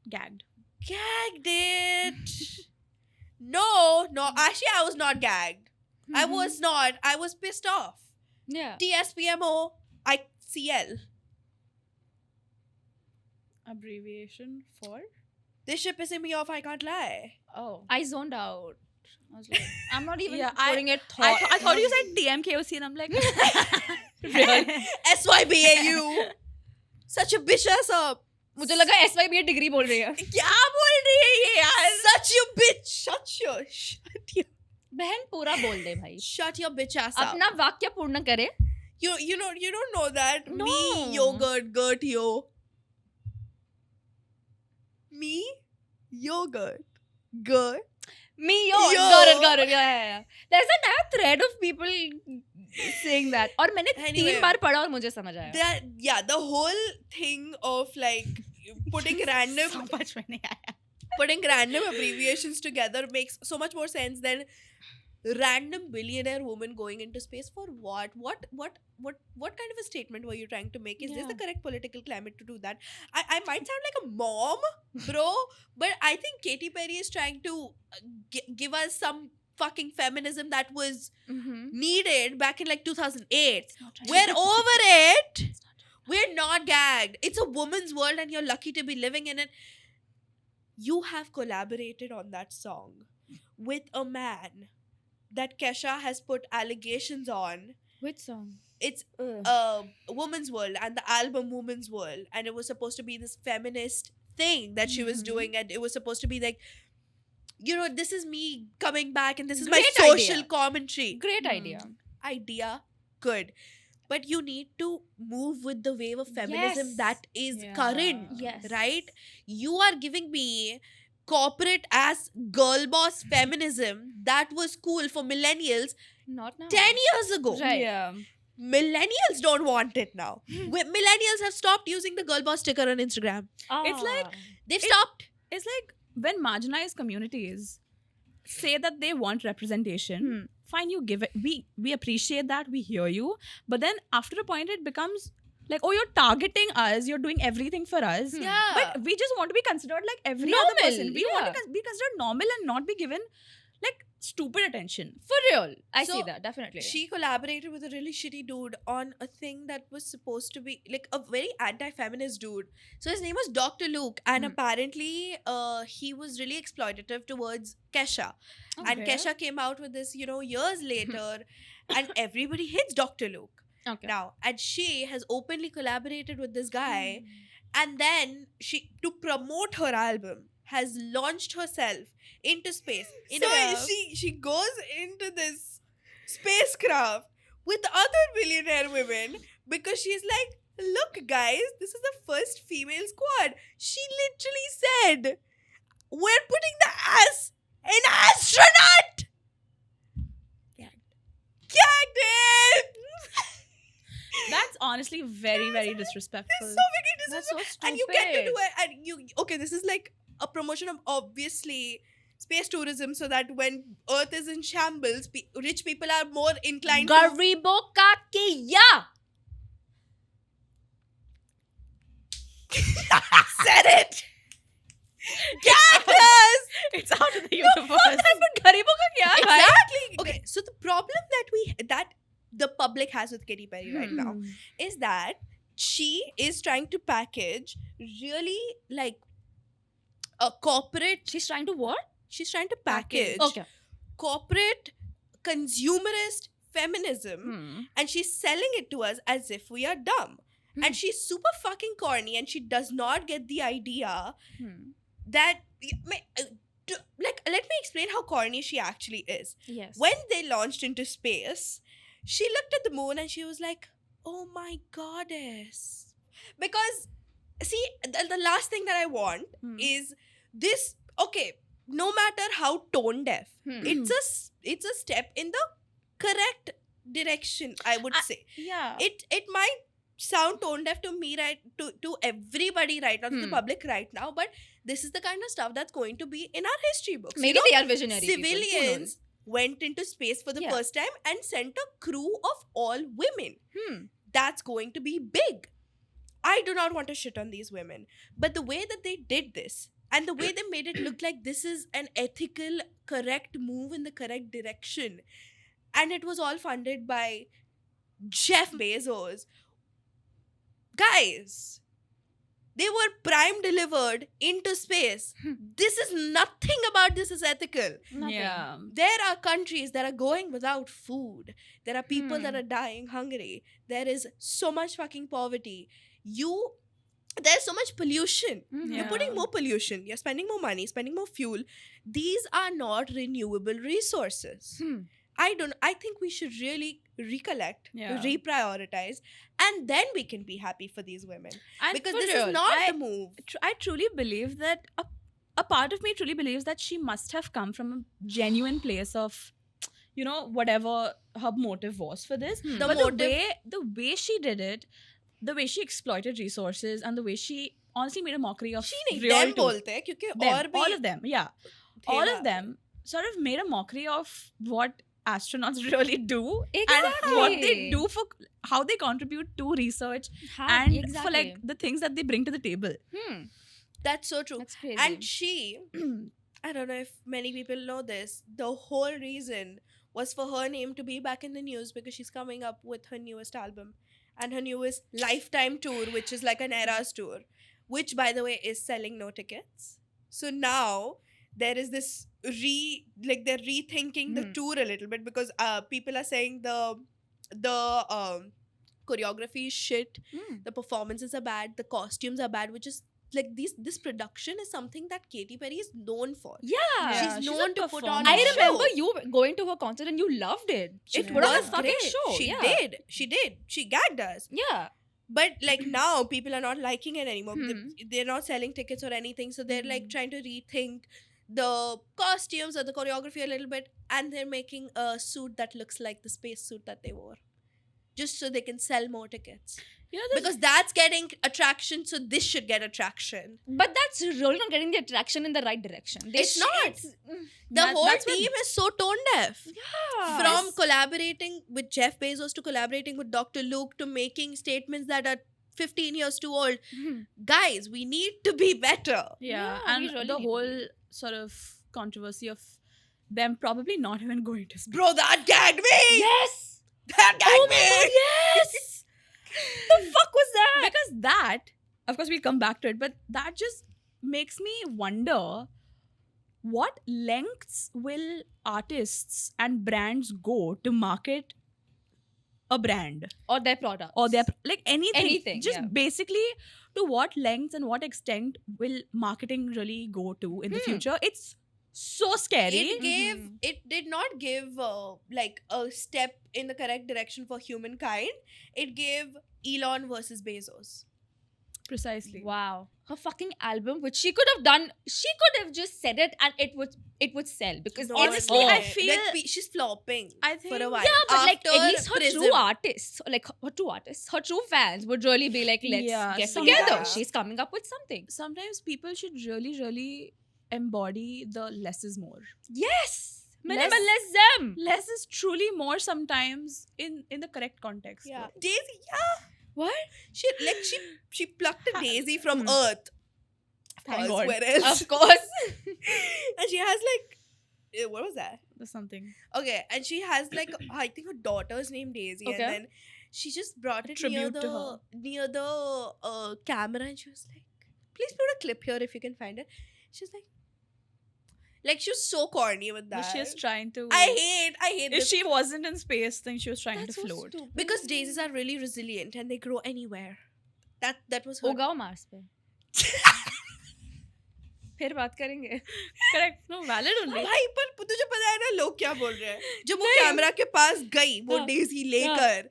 Gagged. Gagged it. No, actually I was not gagged. I was not. I was pissed off. Yeah. TSPMO, ICL. Abbreviation for? This shit pissing me off, I can't lie. Oh. I zoned out. I was like, I'm not even Yeah, putting it I thought you said TMKOC and I'm like, SYBAU. Such a bitch ass up. मुझे लगा SYBA degree बोल रही है. क्या बोल रही है ये यार? Such a bitch. Shut your बहन पूरा बोल दे भाई. Shut your bitch ass up. अपना वाक्य पूर्ण करे. You don't know that. No. Me yogurt gurt yo. Me yogurt gurt. Me yo. Yo. Got it. Yeah. There's a entire thread of people saying that. और मैंने Anyway. 3 बार पढ़ा और मुझे समझ आया. The whole thing of like putting random समझ में नहीं आया. putting random abbreviations together makes so much more sense than random billionaire woman going into space for what kind of a statement were you trying to make? Is this the correct political climate to do that? I might sound like a mom, bro, but I think Katy Perry is trying to give us some fucking feminism that was needed back in like 2008. We're over it. We're not gagged. It's a woman's world and you're lucky to be living in it. You have collaborated on that song with a man that Kesha has put allegations on. Which song? It's Woman's World and the album Woman's World, and it was supposed to be this feminist thing that she was doing, and it was supposed to be like, this is me coming back and this is my Great social idea. commentary. Great idea. Idea, good. But you need to move with the wave of feminism Yes. that is Yeah. current, Yes. right? You are giving me corporate ass girl boss feminism that was cool for millennials Not now. 10 years ago. Right. Yeah. Millennials don't want it now. Millennials have stopped using the girl boss sticker on Instagram. It's like- They've stopped. It's like when marginalized communities say that they want representation, fine, you give it. We appreciate that, we hear you. But then after a point, it becomes like, oh, you're targeting us, you're doing everything for us. Yeah. But we just want to be considered like every Normal, other person. We want to yeah. be considered normal and not be given like stupid attention. For real. I So, see that, definitely. She collaborated with a really shitty dude on a thing that was supposed to be like a very anti-feminist dude. So his name was Dr. Luke, and apparently he was really exploitative towards Kesha. And Okay. Kesha came out with this, years later, and everybody hates Dr. Luke Okay. now. And she has openly collaborated with this guy, and then she, to promote her album, has launched herself into space. She goes into this spacecraft with other billionaire women because she's like, look guys, this is the first female squad. She literally said, we're putting the ass in astronaut. Gagged it. That's honestly very, very disrespectful. It's so fucking That's so disrespectful. And you get to do stupid. it, and okay, this is like a promotion of obviously space tourism, so that when Earth is in shambles, rich people are more inclined to Garibo ka kiya. said it. Gagged us. It's out of the universe. But garibo ka kya? Exactly. Okay, so the problem that the public has with Katy Perry right now is that she is trying to package really like a corporate. She's trying to what? She's trying to package Okay. corporate consumerist feminism, and she's selling it to us as if we are dumb. And she's super fucking corny, and she does not get the idea that let me explain how corny she actually is. Yes. When they launched into space, she looked at the moon and she was like, oh my goddess. Because see, the last thing that I want is this. Okay, no matter how tone deaf, it's a step in the correct direction, I would say. Yeah. It might sound tone deaf to me, right, to everybody right now, to the public right now, but this is the kind of stuff that's going to be in our history books. Maybe they are visionary people. Who Civilians knows? went into space for the Yeah. first time and sent a crew of all women. Hmm. That's going to be big. I do not want to shit on these women, but the way that they did this and the way they made it look like this is an ethical, correct move in the correct direction, and it was all funded by Jeff Bezos. Guys, they were prime delivered into space. This is nothing about this is ethical. Nothing. Yeah. There are countries that are going without food. There are people that are dying hungry. There is so much fucking poverty. There's so much pollution. Mhm. You're putting more pollution. You're spending more money, spending more fuel. These are not renewable resources. Hmm. I think we should really recollect, Yeah. reprioritize, and then we can be happy for these women. And Because for this real, is not I, the move. I truly believe that a part of me truly believes that she must have come from a genuine place of, you know, whatever her motive was for this. Hmm. The But motive- the way she did it, the way she exploited resources, and the way she honestly made a mockery of She nahi, real them too. bolte hain, kyunki Them, aur bhi all of them, yeah, the all वहाँ of पे. them sort of made a mockery of what astronauts really do and Exactly. what they do for how they contribute to research How- and exactly. for like the things that they bring to the table. That's so true. That's crazy. And she, I don't know if many people know this, the whole reason was for her name to be back in the news because she's coming up with her newest album and her newest Lifetime tour, which is like an Eras tour, which by the way is selling no tickets. So now there is this they're rethinking the tour a little bit because people are saying the choreography is shit, Hmm. the performances are bad, the costumes are bad, which is like this production is something that Katy Perry is known for. Yeah. Yeah, She's she's known a to put performer. on I a remember show. you going to her concert and you loved it. She It was a was fucking great. show. She yeah. did. She did. She gagged us. Yeah. But like now, people are not liking it anymore. Hmm. They're not selling tickets or anything. So they're like Hmm. trying to rethink the costumes or the choreography a little bit, and they're making a suit that looks like the space suit that they wore, just so they can sell more tickets. You know, Because that's getting attraction, so this should get attraction. But that's really not getting the attraction in the right direction. It's not. The whole team is so tone deaf. Yeah. From collaborating with Jeff Bezos to collaborating with Dr. Luke to making statements that are 15 years too old. Guys, we need to be better. yeah, Yeah, we and really the need to whole sort of controversy of them probably not even going to space. Bro, that gagged me! Yes. That gagged Oh me! my god, yes. The fuck was that? Because that, of course, we'll come back to it, but that just makes me wonder what lengths will artists and brands go to market a brand Or their product. or their like anything. Anything, Just yeah. basically, to what lengths and what extent will marketing really go to in the future? It's so scary. It did not give like a step in the correct direction for humankind. It gave Elon versus Bezos. Precisely. Wow. Her fucking album, which she could have done, she could have just said it and it would sell. Because No, honestly, it's I not. feel- Like, she's flopping I for a think- while. yeah, but like at After least her Prism. true artists, like her true fans would really be like, let's Yeah, get some- together. Yeah. She's coming up with something. Sometimes people should really, really embody the less is more. Yes, Less- minimalism. Less is truly more sometimes in the correct context. Yeah. Daisy, yeah. What? She plucked a daisy from Hmm. Earth. Thank Of course, God. where else? Of course. And she has like what was that? There's something. Okay, and she has like I think her daughter's name Daisy, Okay. and then she just brought it tribute to near the camera, and she was like, "Please put a clip here if you can find it." She's like she was so corny with that. But she is trying to. I hate If this she wasn't in space, then she was trying That's to so float. stupid. because daisies are really resilient and they grow anywhere. That was her. उगाओ Mars पे फिर बात करेंगे. Correct. No, valid only. भाई पर तुझे पता है ना लोग क्या बोल रहे हैं जब वो कैमरा के पास गई वो हाँ, डेजी लेकर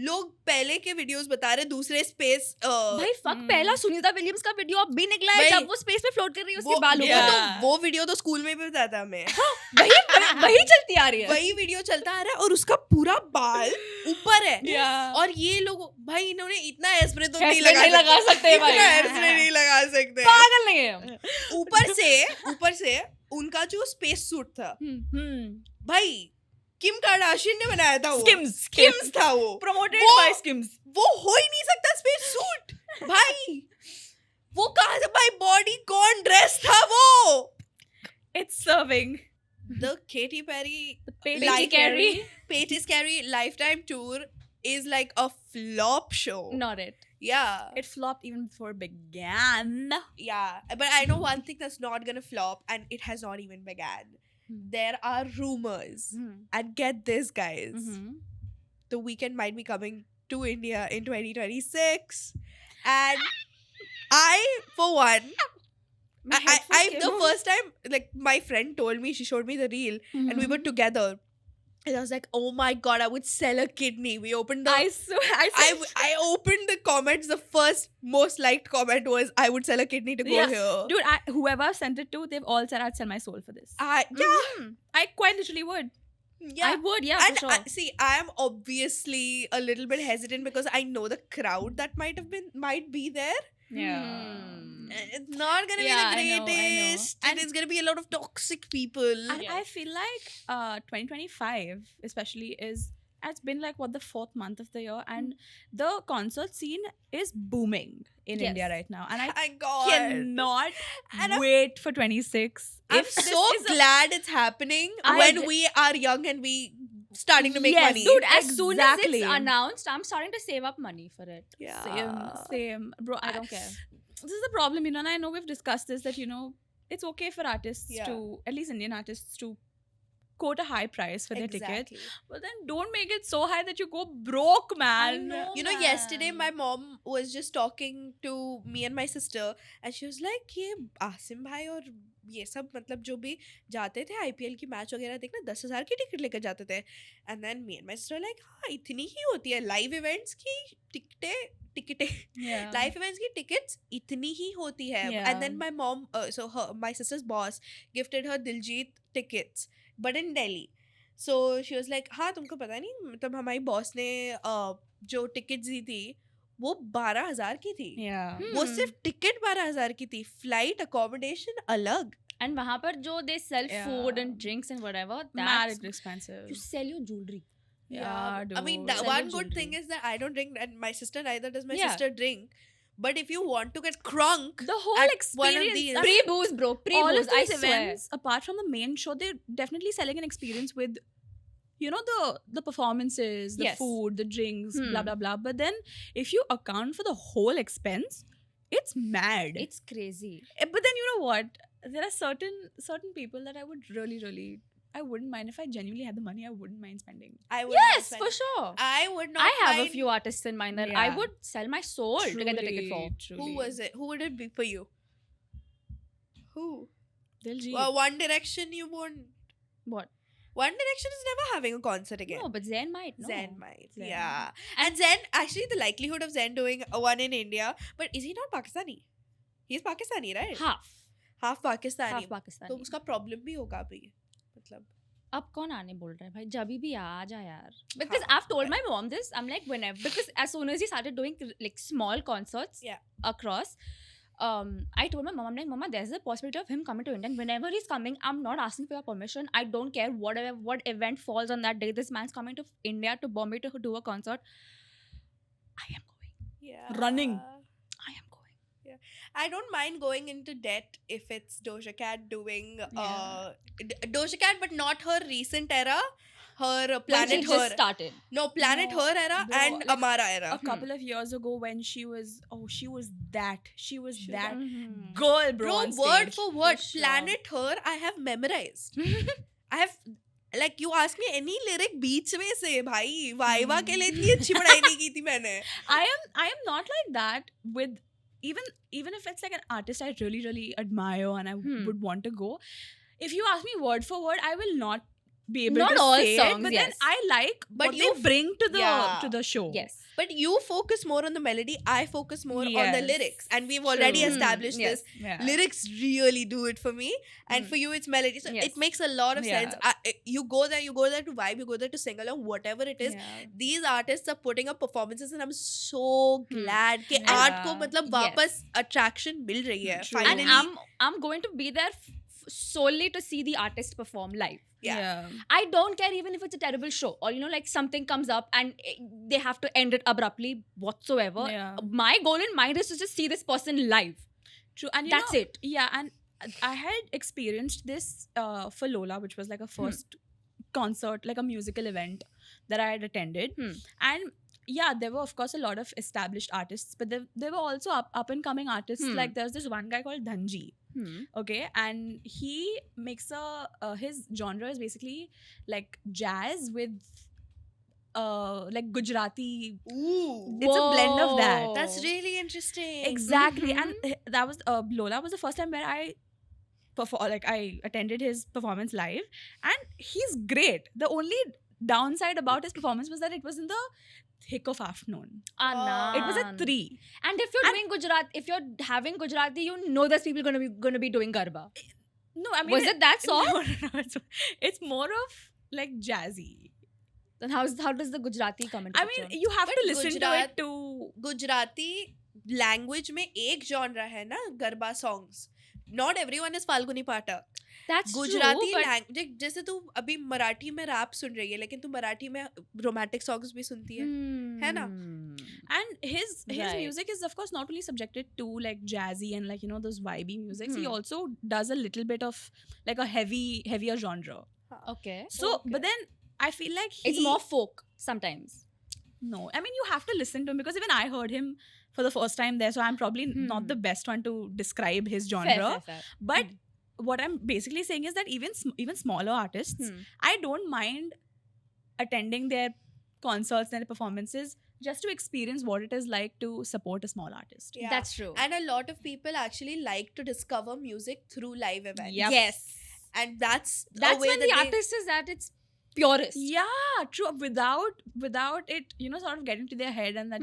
लोग पहले के वीडियोस बता रहे दूसरे स्पेस भाई फक पहला सुनीता विलियम्स का वीडियो अब भी निकला है भाई, जब वो स्पेस में फ्लोट कर रही है उसके वो बाल ऊपर. Yeah. वो वीडियो तो स्कूल में भी बताता हमें वही चलती आ रही है. वही वीडियो चलता आ रहा है और उसका पूरा बाल ऊपर है Yeah. और ये लोग भाई इन्होंने इतना एस्प्रे तो Hairspray नहीं नहीं लगा सकते भाई. इतना hairspray नहीं लगा सकते पागल नहीं है हम. ऊपर से उनका जो स्पेस सूट था Hmm. भाई किम कार्दाशियन ने बनाया था वो Skims. Skims था वो Promoted वो- by Skims. वो हो ही नहीं सकता स्पेस सूट भाई वो कहाँ से भाई बॉडी कौन ड्रेस था वो It's serving. the Katy Perry Katy Life- Carey. Katy Perry Lifetime Tour is like a flop show. Not it. Yeah. It flopped even before it began. Yeah. But I know one thing that's not gonna flop, and it has not even began. There are rumors. And get this, guys. Mm-hmm. The Weeknd might be coming to India in 2026. And I, for one, I the first time, like, my friend told me, she showed me the reel, and we were together. And I was like, oh my god, I would sell a kidney. We opened the I opened the comments. The first most liked comment was, I would sell a kidney to go Yeah. here. Dude, whoever I've sent it to, they've all said I'd sell my soul for this. Yeah. I quite literally would. Yeah. I would, yeah, And for sure. see, I am obviously a little bit hesitant because I know the crowd that might be there. It's not gonna Yeah, be I the know. greatest. And- And it's gonna be a lot of toxic people. And Yeah. I feel like 2025 especially has been like what the 4th month of the year, and the concert scene is booming in Yes. India right now, and I My god. cannot And wait for 26. I'm If this so is a- glad it's happening I when d- we are young and we starting to make Yes, money. Dude, as soon as Exactly. it's announced, I'm starting to save up money for it. Yeah. Same, bro. I don't care. This is the problem, and I know we've discussed this, that it's okay for artists Yeah. to, at least Indian artists, to quote a high price for their tickets, Exactly. but then don't make it so high that you go broke, man. know. You know, yesterday man. my mom was just talking to me and my sister, and she was like, "ये आसिम भाई और ये सब मतलब जो भी जाते थे IPL की मैच वगैरह देखने 10,000 की टिकट लेकर जाते थे." And then me and my sister were like, हाँ इतनी ही होती है लाइव इवेंट्स की टिकटें Yeah. लाइव इवेंट्स की टिकट्स इतनी ही होती है. Yeah. And then my mom, my sister's boss gifted her Diljit tickets, but in Delhi. So she was like, हाँ तुमको पता नहीं, मतलब हमारी बॉस ने जो टिकट्स दी थी वो 12,000 की थी. Yeah. वो सिर्फ टिकट 12,000 की थी, फ्लाइट अकोमोडेशन अलग. And वहाँ पर जो they sell Yeah. food and drinks and whatever, Mad that's expensive. you sell your jewelry. Yeah, I mean, dude. that Sell one your good thing jewelry. is that I don't drink, and my sister neither does my Yeah. sister drink. But if you want to get crunk, The whole at one of experience. these- I mean, Pre-booze, bro. all of Pre-booze, I these swear. events, apart from the main show, they're definitely selling an experience with, the performances, the Yes. food, the drinks, blah Hmm. blah blah. But then, if you account for the whole expense, it's mad. It's crazy. But then you know what? There are certain people that I would really, I wouldn't mind if I genuinely had the money. I wouldn't mind spending. I would Yes, not for spend- sure. I would not. I have a find- few artists in mind that I Yeah. would sell my soul to get the ticket for. Who was it? Who would it be for you? Who? Diljit. One Direction. You won't. What? One Direction is never having a concert again. No, but Zen might. No. Zen might. Zen. Yeah. And Zen, actually, the likelihood of Zen doing one in India, but is he not Pakistani? He's Pakistani, right? Half. Half Pakistani. Half तो Pakistani. उसका problem भी होगा अभी मतलब अब कौन आने बोल रहा है भाई जब भी आ जा यार because I've told my mom this I'm like whenever because as soon as he started doing like small concerts Yeah. across I told my mom I'm like mama there's a possibility of him coming to India and whenever he's coming I'm not asking for your permission I don't care what event falls on that day this man's coming to India to Bombay to do a concert I am going yeah. Running. I am going I don't mind going into debt if it's Doja Cat doing Yeah. Doja Cat, but not her recent era, her when Planet she Her. just started No, Planet No, Her era bro, and like, Amara era. A couple of years ago, when she was that that- Mhm. girl, bro. Bro, on word stage. for word, sure. Planet Her, I have memorized. I have, like, you ask me any lyric बीच में से भाई viva के लिए इतनी अच्छी पढ़ाई नहीं की थी मैंने. I am not like that with even if it's like an artist I really admire and I would want to go. If you ask me word for word, I will not be able Not to all say songs, it. But yes. then I like But what you they bring to the yeah. to the show. yes But you focus more on the melody, I focus more on the Yes. lyrics. And we've already True. established Yes. this. Yeah. Lyrics really do it for me. And Mm. for you, it's melody. So Yes. it makes a lot of Yeah. sense. You go there to vibe, you go there to sing along, whatever it is. Yeah. These artists are putting up performances and I'm so glad कि Yeah. art को मतलब वापस attraction मिल रही है. True. and Finally. I'm going to be there solely to see the artist perform live. Yeah. I don't care even if it's a terrible show or like something comes up and they have to end it abruptly whatsoever. Yeah. My goal in mind is to just see this person live. True. And That's it. Yeah, and I had experienced this for Lola, which was like a first concert, like a musical event that I had attended. And yeah, there were of course a lot of established artists, but there were also up and coming artists. Like there's this one guy called Dhanji. Okay, and he makes his genre is basically like jazz with like Gujarati. Ooh. It's a blend of that. Whoa. That's really interesting. Exactly. And that was Lola was the first time where I I attended his performance live, and he's great. The only downside about his performance was that it was in the thick of afternoon. Anand. It was at 3. And if you're doing Gujarat, if you're having Gujarati, you know there's people gonna be doing Garba. No, I mean, Was it that song? No, it's more of like jazzy. Then how does the Gujarati come into I mean, picture? you have But to listen to Gujarat- it to. Gujarati language में एक genre है ना garba songs. Not everyone is Falguni Pathak. That's Gujarati true, but जैसे तू अभी मराठी में rap सुन रही है लेकिन तू मराठी में रोमांटिक सॉन्ग्स भी सुनती है ना? And his Right. music is of course not only subjected to like jazzy and like those vibey musics. He Hmm. also does a little bit of like a heavier genre. Okay. So, Okay. but then I feel like It's more folk sometimes. No, I mean you have to listen to him because even I heard him for the first time there, so I'm probably not the best one to describe his genre. Fair. But what I'm basically saying is that even smaller artists, I don't mind attending their concerts and their performances just to experience what it is like to support a small artist. Yeah. That's true. And a lot of people actually like to discover music through live events. Yep. Yes. And that's That's a way when that the they- artist is at its purest. Yeah, true. Without it, sort of getting to their head and that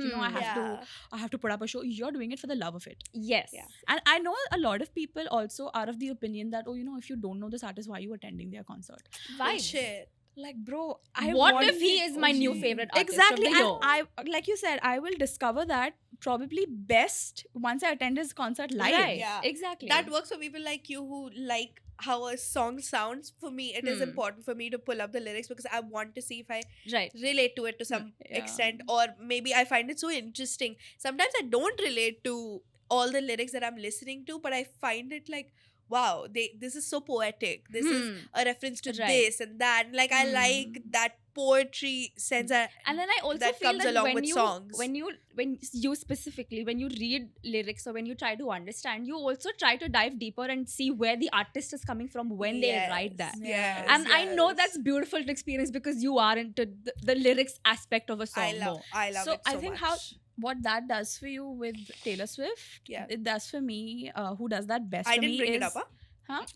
I have to put up a show. You're doing it for the love of it. Yes. Yeah. And I know a lot of people also are of the opinion that if you don't know this artist, why are you attending their concert? Vibes. Like, bro, What if he is my new favorite artist Exactly, of the year? and I, like you said, I will discover that probably best once I attend his concert live. Right. Yeah. Exactly. That works for people like you who like how a song sounds. For me, it is important for me to pull up the lyrics because I want to see if I Right. relate to it to some Yeah. extent, or maybe I find it so interesting. Sometimes I don't relate to all the lyrics that I'm listening to, but I find it like, wow, this is so poetic. This is a reference to Right. this and that. Like I like that poetry sense. And then I also that feel comes that along when with you songs. when you specifically when you read lyrics or when you try to understand, you also try to dive deeper and see where the artist is coming from when they write that. Yes, And I know yes. that's beautiful to experience because you are into the lyrics aspect of a song more. I love So it so I think much. what that does for you with Taylor Swift, Yeah. it does for me. Who does that best I for didn't me bring is, it up, huh? Huh?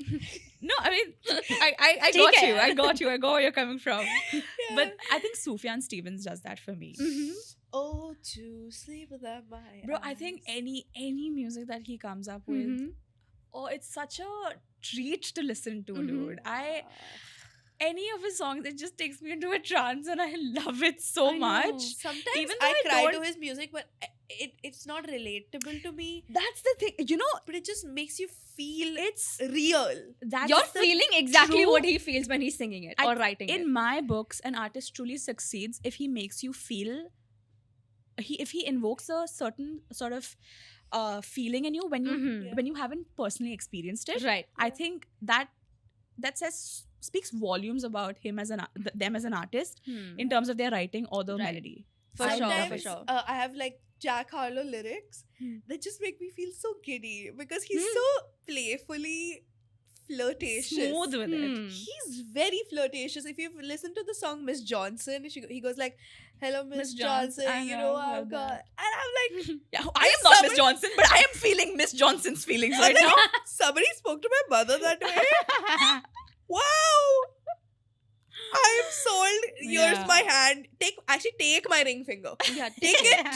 No, I mean, I Take got it. you. I got you. I got where you're coming from. Yeah. But I think Sufjan Stevens does that for me. Oh, to sleep without my Bro, I think eyes. any music that he comes up with, oh, it's such a treat to listen to, dude. Any of his songs, it just takes me into a trance and I love it so I know. much. Sometimes Even though I I cry to don't- his music, but it's not relatable to me. That's the thing. But it just makes you feel It's real. that's You're the feeling exactly true- what he feels when he's singing it or writing in it. my books, an artist truly succeeds if he makes you feel. If he invokes a certain sort of feeling in you when you Mhm. when you haven't personally experienced it. Right. I think that speaks volumes about him as them as an artist in terms of their writing or the Right. melody. For sure, Sometimes, for sure. I have like Jack Harlow lyrics that just make me feel so giddy because he's so playfully flirtatious. Smooth with it. He's very flirtatious. If you've listened to the song Miss Johnson, he goes like, "Hello, Miss Johnson, I you know know I've about got," that. and I'm like, Yeah, I am not Miss Johnson, but I am feeling Miss Johnson's feelings right now. somebody spoke to my mother that way. Wow. I am sold. Here's Yeah. my hand. Take my ring finger. Yeah, Take it.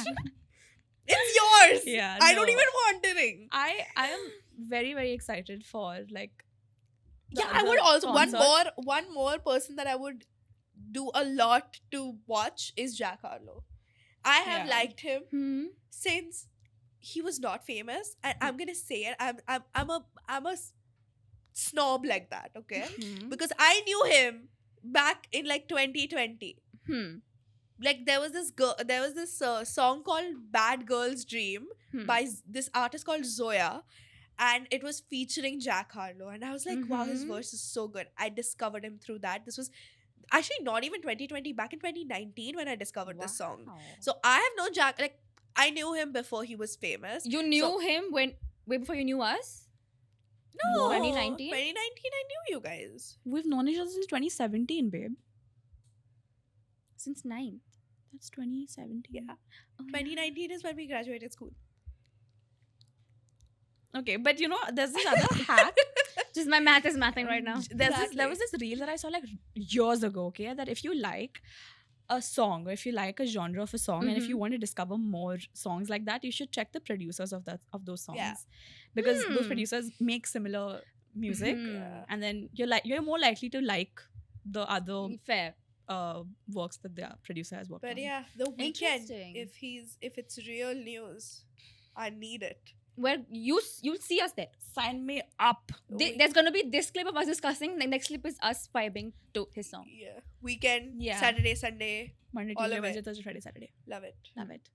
It's yours. Yeah, I don't no. even want a ring. I am very, very excited for like. Yeah, I would also concert. one more person that I would do a lot to watch is Jack Harlow. I have Yeah. liked him since he was not famous, and I'm gonna say it. I'm a snob like that, okay? Because I knew him back in like 2020. Like there was this song called "Bad Girl's Dream" by this artist called Zoya. and it was featuring Jack Harlow, and I was like, wow, his Mhm. verse is so good. I discovered him through that. This was actually not even 2020, back in 2019 when I discovered this song. Wow. So I have known Jack, like I knew him before he was famous. You knew him way before you knew us? No, 2019? 2019 I knew you guys. We've known each other since 2017, babe. Since 9th. That's 2017. Yeah. Oh, 2019 is when we graduated school. Okay, but you know, there's this other hack. Just my math is mathing right now. There was this reel that I saw like years ago, okay, that if you like a song or if you like a genre of a song and if you want to discover more songs like that, you should check the producers of those songs. Yeah. Because those Hmm. producers make similar music Mhm. and then you're more likely to like the other Fair. works that the producer has worked on. But yeah, the weekend. Interesting. If it's real news, I need it. Where you'll see us there. Sign me up. There's gonna be this clip of us discussing. The next clip is us vibing to his song. Yeah, weekend. Yeah. Saturday, Sunday. Monday, All Tuesday, of Wednesday, it. Thursday, Friday, Saturday. Love it. Love it.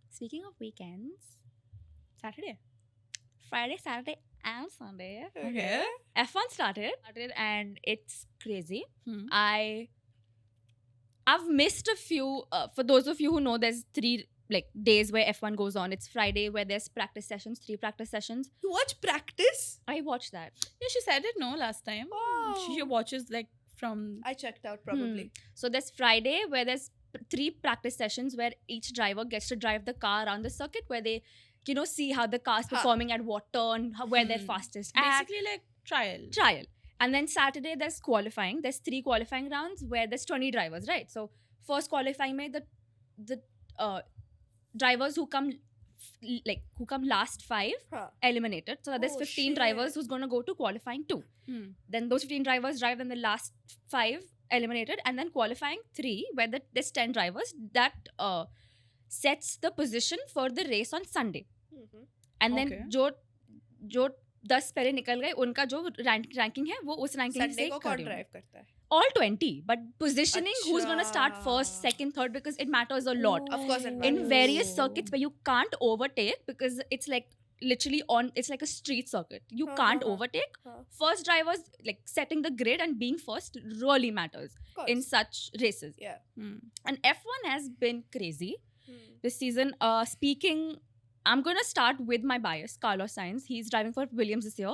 Speaking of weekends, Saturday. Friday, Saturday, and Sunday, Okay. F1 started and it's crazy. Hmm. I've missed a few. For those of you who know, there's 3 like days where F1 goes on. It's Friday where there's practice sessions, 3 practice sessions. You watch practice? I watched that. Yeah, she said it no last time. Oh. She watches like from I checked out probably. So there's Friday where there's 3 practice sessions where each driver gets to drive the car around the circuit where they, see how the car's performing at what turn, where they're fastest at. basically like trial. Trial. And then Saturday there's qualifying. There's 3 qualifying rounds where there's 20 drivers, right? So first qualifying mein the drivers who come last 5 Huh. eliminated. So there's Oh, 15 shit. drivers who's going to go to qualifying 2. Then those 15 drivers drive, then the last 5 eliminated, and then qualifying 3 where there's 10 drivers that sets the position for the race on Sunday. Mhm. And Okay. then जो 10 पहले निकल गए उनका जो ranking है वो उस ranking Sunday से को कौन drive करता है? all 20 but positioning who's going to start first, Acha. second, third because it matters a lot. Of course it In matters. various circuits where you can't overtake because it's like literally it's like a street circuit. You can't overtake. First drivers like setting the grid and being first really matters Of course. in such races. Yeah. And F1 has been crazy Hmm. this season. Speaking, I'm gonna start with my bias, Carlos Sainz. He's driving for Williams this year.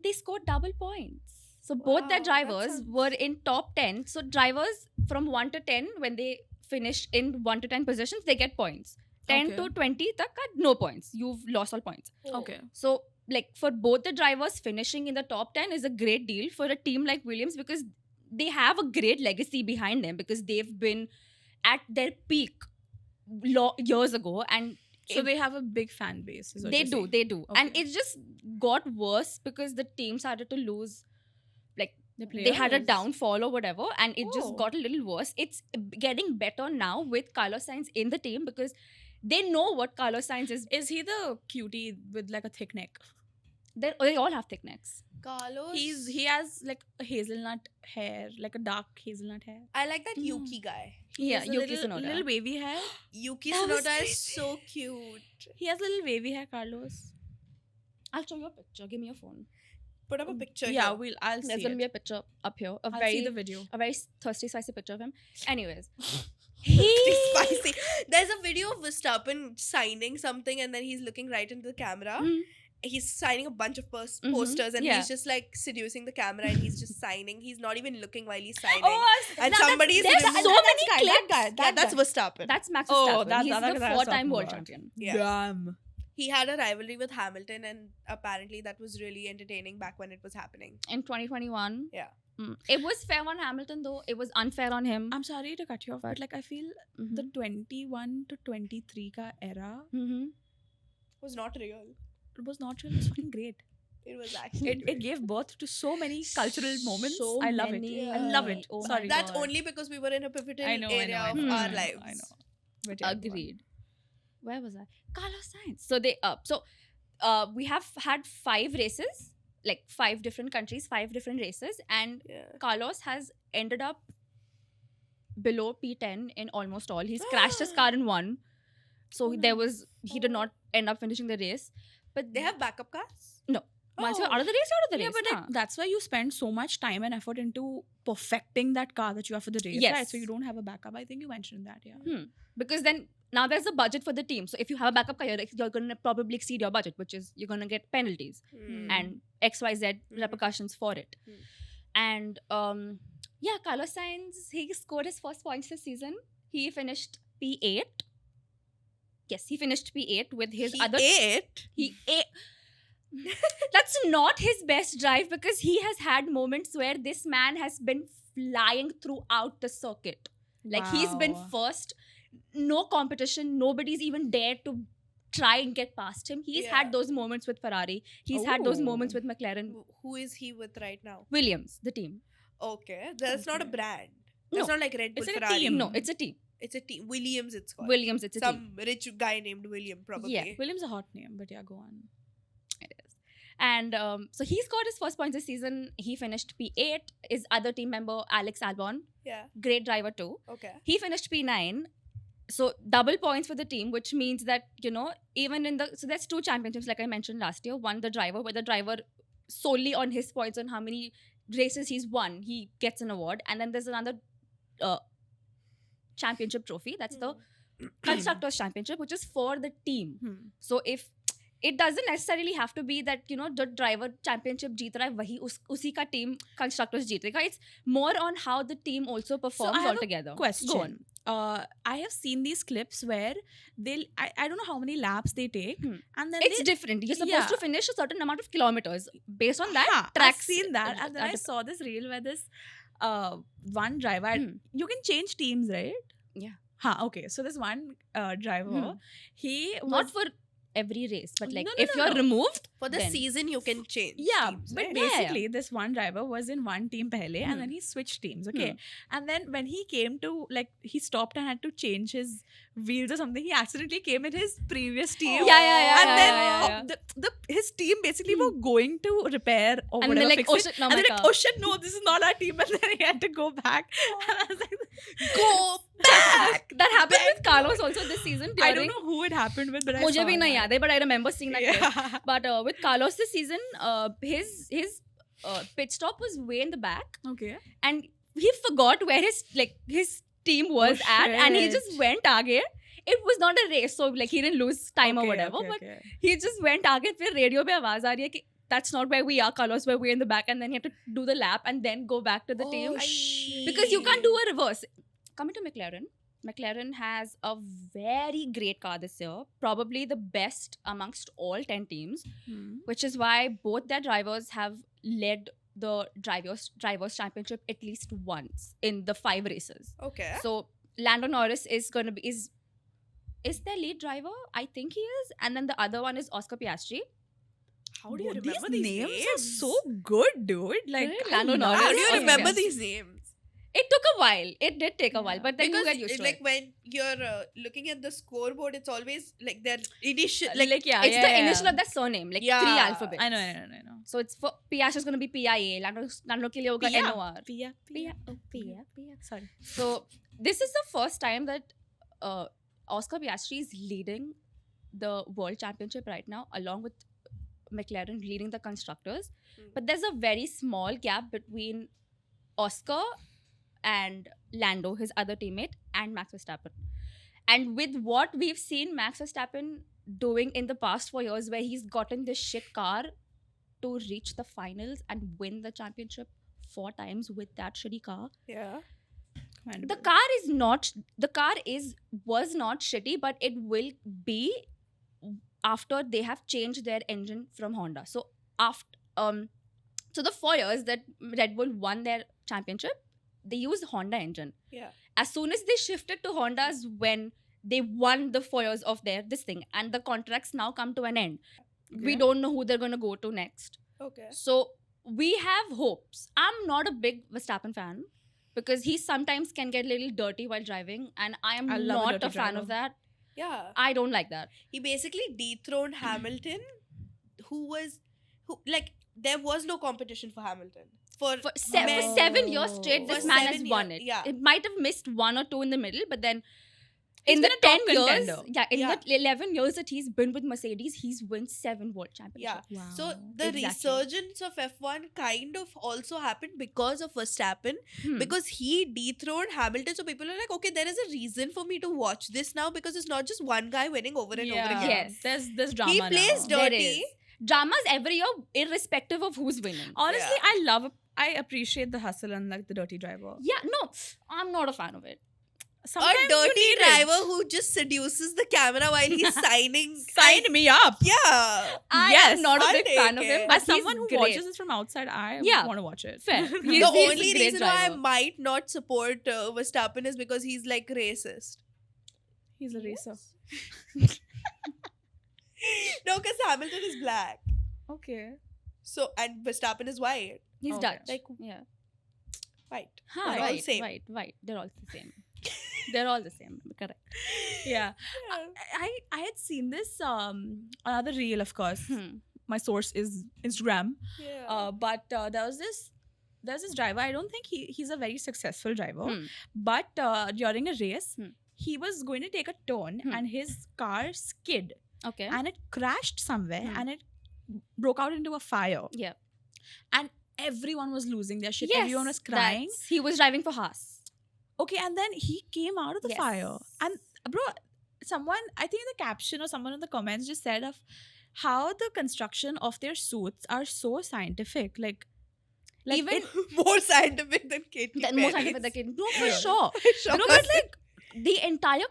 They scored double points. So both Wow, their that drivers sounds- were in top 10. So drivers from 1 to 10, when they finish in 1 to 10 positions, they get points. 10 to 20, tak no points. You've lost all points. Oh. Okay. So, like, for both the drivers, finishing in the top 10 is a great deal for a team like Williams because they have a great legacy behind them because they've been at their peak years ago. And So they have a big fan base. Is what they you're do, saying. they do. And Okay. it just got worse because the team started to lose. Like, The they had a players. downfall or whatever, and it just Oh. got a little worse. It's getting better now with Carlos Sainz in the team because they know what Carlos Sainz is. Is he the cutie with like a thick neck? They all have thick necks. Carlos. He has like a hazelnut hair, like a dark hazelnut hair. I like that Yuki guy. He Yeah, has a Yuki little, Tsunoda. little wavy hair. Yuki That was Tsunoda is crazy. so cute. He has little wavy hair, Carlos. I'll show you a picture. Give me your phone. Put up a picture. Yeah, here. I'll There's see gonna it. be a picture up here. I'll see the video. A very thirsty, spicy picture of him. Anyways, It's spicy. There's a video of Verstappen signing something and then he's looking right into the camera. Mhm. He's signing a bunch of Mhm. posters and Yeah. he's just like seducing the camera and he's just signing. He's not even looking while he's Oh, signing. And now somebody's there's removing- so that many guy, clips. that guy, yeah, that's Verstappen. That's Max Oh, Verstappen. that's He's the other the guy I was 4-time talking world about. champion. Yeah. Damn. He had a rivalry with Hamilton and apparently that was really entertaining back when it was happening. In 2021. Yeah. It was fair on Hamilton though. It was unfair on him. I'm sorry to cut you off, but like I feel Mhm. the 21 to 23 ka era Mhm. It was not real. it was not really fucking great. It was actually It gave birth to so many cultural moments. So I love many. it. I love it. Oh my Sorry. That's God. only because we were in a pivotal I know, area of I our know, lives. I know. But yeah, go on. Agreed. Where was I? Carlos Sainz. So we have had 5 races, like 5 different countries, 5 different races, and Yeah. Carlos has ended up below P10 in almost all. He's crashed his car in one, so he did not end up finishing the race. But They have backup cars? No. Once you're out of the race, you're out of the race. Yeah, but nah. that's why you spend so much time and effort into perfecting that car that you have for the race, Yes. right? So you don't have a backup. I think you mentioned that, yeah. Because then now there's a budget for the team. So if you have a backup car, you're going to probably exceed your budget, which is you're going to get penalties and XYZ repercussions for it. And yeah, Carlos Sainz, he scored his first points this season. He finished P8. Yes, he finished P8 with his He other. ate? He ate. That's not his best drive because he has had moments where this man has been flying throughout the circuit. Like he's been Wow. first, no competition, nobody's even dared to try and get past him. He's had Yeah. those moments with Ferrari. He's had those moments Oh. with McLaren. Who is he with right now? Williams, the team. Okay. That's not a Okay. brand. That's No. not like Red Bull, It's like a Ferrari. team. No, it's a team. It's a team. Williams, it's called. Williams, it's a team. Some rich guy named William, probably. Yeah. Williams a hot name, but yeah, go on. It is. And so he scored his first points this season. He finished P8. His other team member, Alex Albon, Yeah. great driver too. Okay. He finished P9. So double points for the team, which means that, even in so there's 2 championships, like I mentioned last year. One, the driver, where the driver solely on his points on how many races he's won, he gets an award. And then there's another championship trophy. That's the Constructors Championship, which is for the team. So if it doesn't necessarily have to be that, the driver championship jeet raha hai, wahi usi ka team constructors jeetega. It's more on how the team also performs I have a altogether. Question. Go on. I have seen these clips where I don't know how many laps they take, and then It's different. You're supposed to finish a certain amount of kilometers. Based on that, I've tracks. seen that, and then I saw this reel where this one driver, you can change teams, right? Yeah. Okay. So this one driver, he was Not for every race, but like No, if you're removed, For the then- season, you can change. yeah, teams, but right? basically this one driver was in one team pehle, and then he switched teams. Okay, and then when he came to he stopped and had to change his wheels or something. He accidentally came in his previous team. Yeah, And then yeah. his team basically were going to repair or And whatever. they're like, fix oh it. shit, now And my they're like, car. oh shit, no, this is not our team. And then he had to go back. And I was like, Go back! That happened with Carlos also this season. I don't know who it happened with, but I Mujhe saw bhi nahi that. yaad hai, but I remember seeing that clip. Yeah. But with Carlos this season, his pit stop was way in the back, Okay. and he forgot where his team was at, and he just shit. went आगे. It was not a race, so he didn't lose time or whatever. But he just went आगे. फिर radio पे आवाज आ रही है कि that's not where we are, Carlos. We're way in the back, and then you have to do the lap and then go back to the team because you can't do a reverse. Coming to McLaren. McLaren has a very great car this year, probably the best amongst all 10 teams, which is why both their drivers have led the drivers championship at least once in the 5 races. Okay. So Lando Norris is going to be is their lead driver? I think he is, and then the other one is Oscar Piastri. How do you These remember these names names? are so good, dude. Like, Right? I Lando love Norris. How do you Okay. remember Yes. these names? It took a while. It did take a while, Yeah. but then Because you get used to it. when you're looking at the scoreboard, it's always like their initial yeah, It's the initial of their surname, like 3 Yeah. alphabets. I know. So it's for Piastri is going to be PIA. Lando ke liye hoga Pia. NOR. Pia. Sorry. So this is the first time that Oscar Piastri is leading the World Championship right now, along with McLaren leading the constructors. But there's a very small gap between Oscar and Lando, his other teammate, and Max Verstappen. And with what we've seen Max Verstappen doing in the past 4 years, where he's gotten this shit car to reach the finals and win the championship 4 times with that shitty car. Yeah. The car was not shitty, but it will be after they have changed their engine from Honda. So so the 4 years that Red Bull won their championship, they used Honda engine. Yeah. As soon as they shifted to Hondas, when they won the 4 years of this thing, and the contracts now come to an end. We don't know who they're going to go to next. Okay. So we have hopes. I'm not a big Verstappen fan because he sometimes can get a little dirty while driving, and I am I love a not dirty a fan driver. of that. Yeah. I don't like that. He basically dethroned Hamilton, who there was no competition for Hamilton. For For 7 years straight, For this man has 7 won years, it. yeah. It might have missed 1 or 2 in the middle, but then in the been a top 10 years, contender. in Yeah. the 11 years that he's been with Mercedes, he's won 7 world Yeah. championships. Wow. So the Exactly. resurgence of F1 kind of also happened because of Verstappen, Hmm. because he dethroned Hamilton. So people are like, okay, there is a reason for me to watch this now, because it's not just one guy winning over and over again. Yes. There's drama He plays now. There dirty. is. Dramas every year, irrespective of who's winning. Honestly, I appreciate the hustle and like the dirty driver. Yeah, no, I'm not a fan of it. Sometimes A you dirty need it. driver who just seduces the camera while he's signing. Sign me up. Yeah. I Yes, am not a I'll big fan of take him. it. But As someone who he's great. watches this from outside, I Yeah. want to watch it. Fair. The He's a only great reason why I driver. might not support Verstappen is because he's like racist. He's a racer. No, because Hamilton is black. Okay. So, and Verstappen is white. He's Okay. Dutch. Like, Yeah. white. Huh, They're all White, same. white. They're all the same. They're all the same. Correct. Yeah. I had seen this another reel, of course. Hmm. My source is Instagram. Yeah. But there's this driver. I don't think he's a very successful driver. Hmm. But during a race, Hmm. he was going to take a turn Hmm. and his car skid Okay. and it crashed somewhere Hmm. and it broke out into a fire. Yeah. And everyone was losing their shit. Yes, Everyone was crying. He was driving for Haas. Okay, and then he came out of the Yes. fire. And bro, someone, I think in the caption or someone in the comments just said of how the construction of their suits are so scientific. Like Even it- More scientific than Katy the Perry. most scientific the kid. No, for Yeah. sure. Sure. No, but like the entire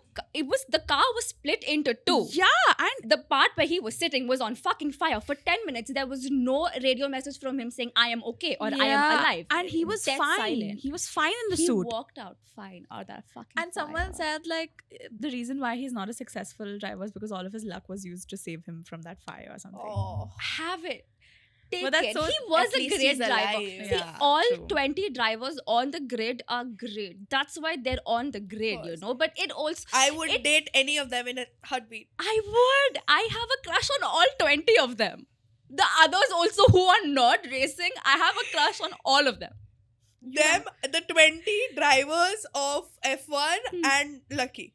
the car was split into two. yeah, and The part where he was sitting was on fucking fire for 10 minutes. There was no radio message from him saying I am okay or I am yeah, alive. and he was Dead fine. silent. He was fine in the He suit. walked out fine out of that fucking And someone fire. said like the reason why he's not a successful driver is because all of his luck was used to save him from that fire or something. Oh. have it. Take But that's it. so- He was at a least great he's driver. alive. See, Yeah, all true. 20 drivers on the grid are great. That's why they're on the grid, you course. know. But it also I would It- date any of them in a heartbeat. I would. I have a crush on all 20 of them. The others also who are not racing, I have a crush on all of them. Them, the 20 drivers of F1 and Lucky.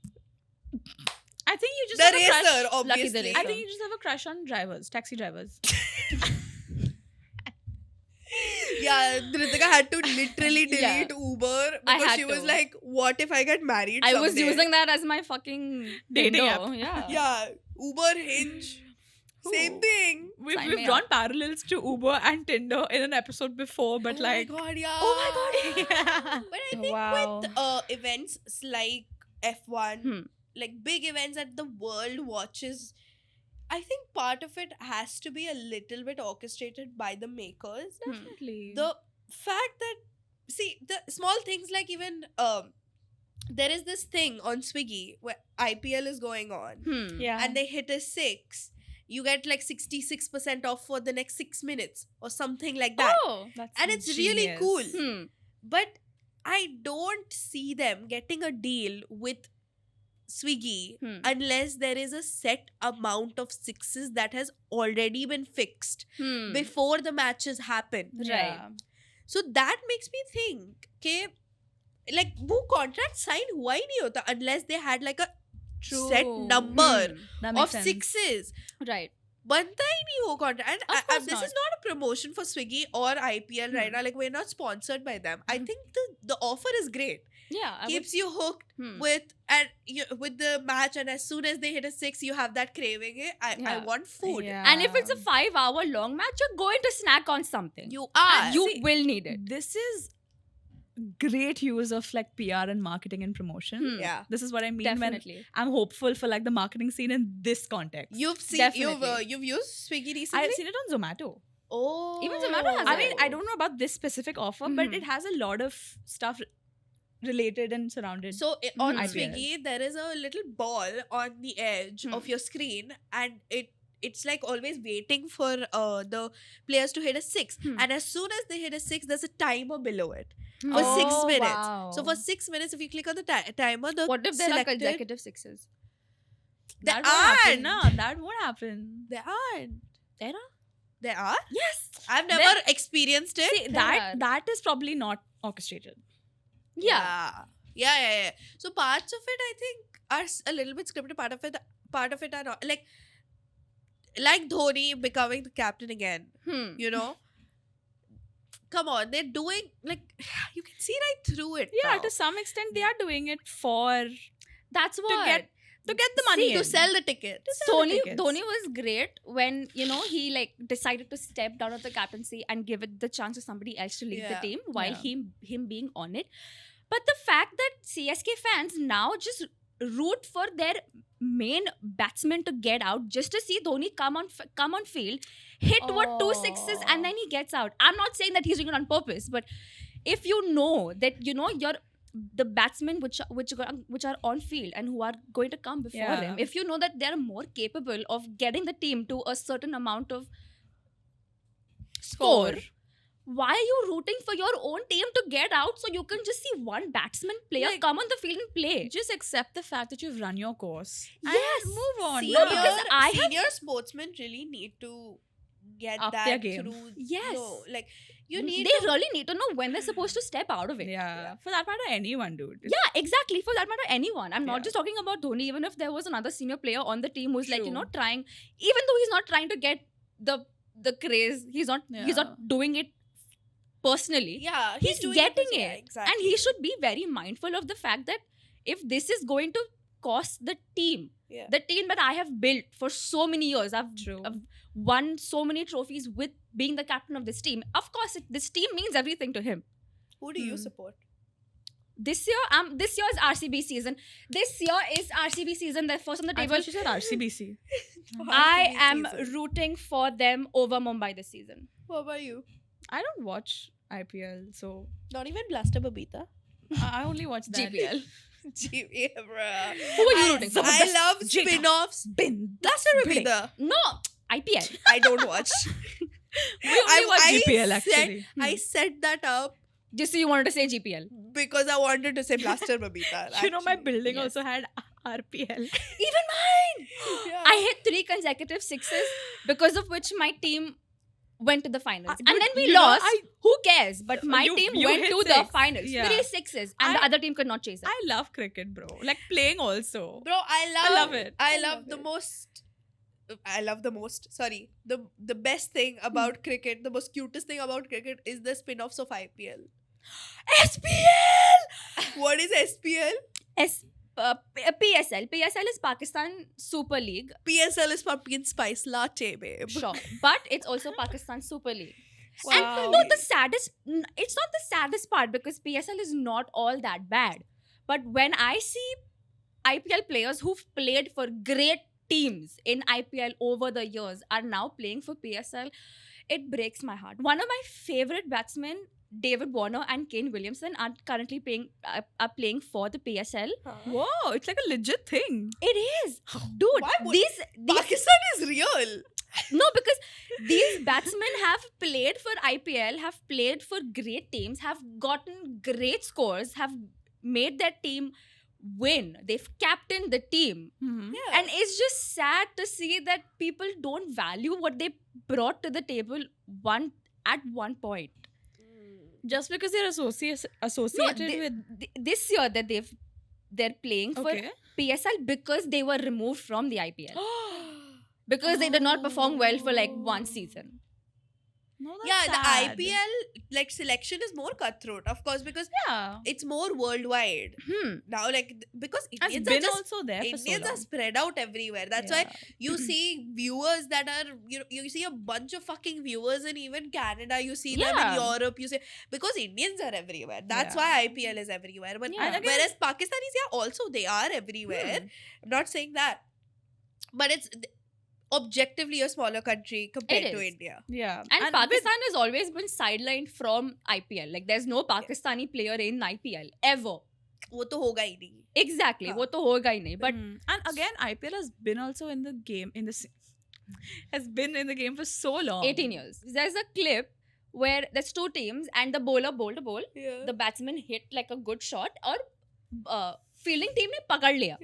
I think you just The have a crush. racer, Lucky the obviously. racer. I think you just have a crush on drivers, taxi drivers. Yeah, Dhritika had to literally delete Yeah. Uber I because had she was to. like, what if I get married I was someday? using that as my fucking Dating Tinder. app. Yeah. Yeah, Uber, Hinge, same Ooh. thing. We've Sign me drawn parallels to Uber and Tinder in an episode before, but oh like, my god, yeah. oh my god, yeah. But I think Wow. with events like F1, Hmm. like big events that the world watches, I think part of it has to be a little bit orchestrated by the makers. Definitely. The fact that, see, the small things like even there is this thing on Swiggy where IPL is going on Hmm. yeah, and they hit a 6, you get like 66% off for the next 6 minutes or something like that. Oh. that's And it's really genius. cool. Hmm. But I don't see them getting a deal with Swiggy Hmm. unless there is a set amount of 6s that has already been fixed Hmm. before the matches happen. Yeah. So that makes me think कि like वो contract sign हुआ ही नहीं होता unless they had like a set True. number Hmm. That makes of sense. 6s. Right. बनता ही नहीं वो contract. And Of course this is not a promotion for Swiggy or IPL right now. Like we're not sponsored by them. I think the offer is great. Yeah. I would- Keeps you hooked Hmm. with the match, and as soon as they hit a 6, you have that craving. I Yeah. want food. Yeah. And if it's a 5-hour long match, you're going to snack on something. You are. you See, will need it. This is great use of like PR and marketing and promotion. Hmm. Yeah. This is what I mean Definitely. when I'm hopeful for like the marketing scene in this context. You've seen Definitely. you've used Swiggy recently. I've seen it on Zomato. Oh, Even Zomato has I it. mean, I don't know about this specific offer, but Mhm. it has a lot of stuff related and surrounded. So on Mhm. Swiggy, there is a little ball on the edge Hmm. of your screen, and it's like always waiting for the players to hit a 6. Hmm. And as soon as they hit a 6, there's a timer below it Hmm. for 6 Oh, minutes. wow. So for 6 minutes, if you click on the timer, the What if there are selected, consecutive 6s? there that won't happen. aren't. No, that won't happen. There aren't. There are? There are? Yes. I've never experienced it. See, There are. that is probably not orchestrated. Yeah. Yeah. So parts of it, I think, are a little bit scripted. Part of it are not. Like Dhoni becoming the captain again. You know, come on, they're doing like you can see right through it. Yeah, now. to some extent they are doing it for That's what. to get the money See, in. to sell the ticket. tickets. Dhoni was great when, you know, he like decided to step down of the captaincy and give it the chance to somebody else to lead the Yeah. team while Yeah. him being on it. But the fact that CSK fans now just root for their main batsman to get out just to see Dhoni come on field, hit what 2 sixes and then he gets out. I'm not saying that he's doing it on purpose, but if you know that, you know, you're the batsmen which are on field and who are going to come before Yeah. him, if you know that they're more capable of getting the team to a certain amount of score, why are you rooting for your own team to get out so you can just see one batsman player Like, come on the field and play? Just accept the fact that you've run your course. Yes. And move on. Senior, No, because I have- senior sportsmen really need to get Up that their game. through. Yes. No, like you need They to, really need to know when they're supposed to step out of it. Yeah. For that matter, anyone, dude. Yeah, exactly. For that matter, anyone. I'm not Yeah. just talking about Dhoni. Even if there was another senior player on the team who's like, you True. know, trying, even though he's not trying to get the craze, he's not Yeah. doing it personally. yeah, He's doing getting yeah, it. exactly. And he should be very mindful of the fact that if this is going to cost the team that I have built for so many years, I've won so many trophies with being the captain of this team. Of course, this team means everything to him. Who do you Hmm. support? This year is RCB season. This year is RCB season. They're first on the I table. thought you said RCBC. I RCB am season. rooting for them over Mumbai this season. What about you? I don't watch IPL, so Not even Blaster Babita. I only watch that. GPL. Yeah, bruh. Who are you rooting for? I love Jigga. spin-offs. Bin. Blaster Babita. No, IPL. I don't watch. We only watch GPL Set, actually. I set that up Just so you wanted to say GPL. because I wanted to say Blaster Babita. You know, my actually. building yes. also had RPL. Even mine. Yeah. I hit 3 consecutive sixes because of which my team went to the finals. Dude, And then we you know, lost. Who cares? But my You- team you went hit to the 6. finals. Yeah. 3 sixes. And the I- other team could not chase it. I love cricket, bro. Like playing also. Bro, I love it. I I love love the it. most. I love the most. Sorry, the best thing about cricket, the most cutest thing about cricket is the spin-offs of IPL. SPL! What is SPL? PSL. PSL is Pakistan Super League. PSL is pumpkin spice latte, babe. Sure. But it's also Pakistan Super League. Wow. And no, it's not the saddest part because PSL is not all that bad. But when I see IPL players who've played for great teams in IPL over the years are now playing for PSL, it breaks my heart. One of my favorite batsmen, David Warner and Kane Williamson, are currently playing for the PSL. Whoa, it's like a legit thing. It is, dude. Why would- These Pakistan is real. no, because these batsmen have played for IPL, have played for great teams, have gotten great scores, have made their team win. They've captained the team. Mhm. Yeah. And it's just sad to see that people don't value what they brought to the table at one point. Just because they're associated they- with. This year that they're playing for Okay. PSL because they were removed from the IPL. Because they did not perform well for like one season. No, that's Yeah, sad. the IPL like selection is more cutthroat, of course, because Yeah. it's more worldwide now. Like because Has Indians are been just also there for so Indians are long. spread out everywhere. That's why you see viewers that are you see a bunch of fucking viewers in even Canada. You see them in Yeah. Europe. You see because Indians are everywhere. That's Yeah. why IPL is everywhere. But Yeah. And again- whereas Pakistanis, yeah, also they are everywhere. I'm not saying that, but it's objectively a smaller country compared to is. India. Yeah. And with- Pakistan has always been sidelined from IPL. Like there's no Pakistani player in IPL ever. वो तो होगा ही नहीं. Exactly. हाँ. वो तो होगा ही नहीं. But And again, IPL has been also in the game has been in the game for so long. 18 years. There's a clip where there's 2 teams and the bowler bowled a ball. Yeah. The batsman hit like a good shot or fielding team ने पकड़ लिया.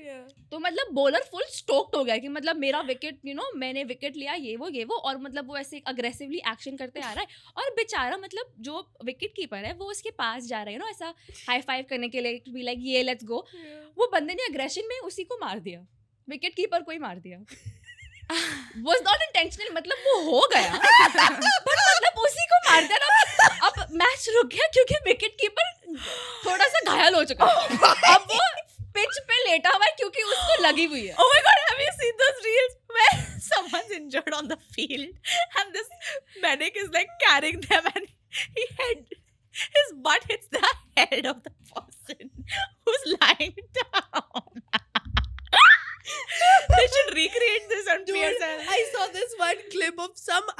तो मतलब bowler full स्टोक्ड हो गया कि मतलब मेरा विकेट मैंने विकेट लिया, ये वो और मतलब वो ऐसे अग्रेसिवली एक्शन करते आ रहा है और बेचारा मतलब जो विकेट कीपर है वो उसके पास जा रहा है ऐसा हाई फाइव करने के लिए, बी लाइक ये लेट्स गो. वो बंदे ने अग्रेशन में उसी को मार दिया, विकेट कीपर को ही मार दिया. was not intentional, मतलब वो हो गया पर मतलब उसी को मार दिया ना. अब मैच रुक गया क्योंकि विकेट कीपर थोड़ा सा घायल हो चुका है. अब वो पिच पे लेटा हुआ है क्योंकि उसको लगी हुई है. Oh my god, have you seen those reels where someone's injured on the field and this medic is like carrying them and his butt hits the head of the person who's lying down. They should recreate this on Dude, PSL. I saw this one clip of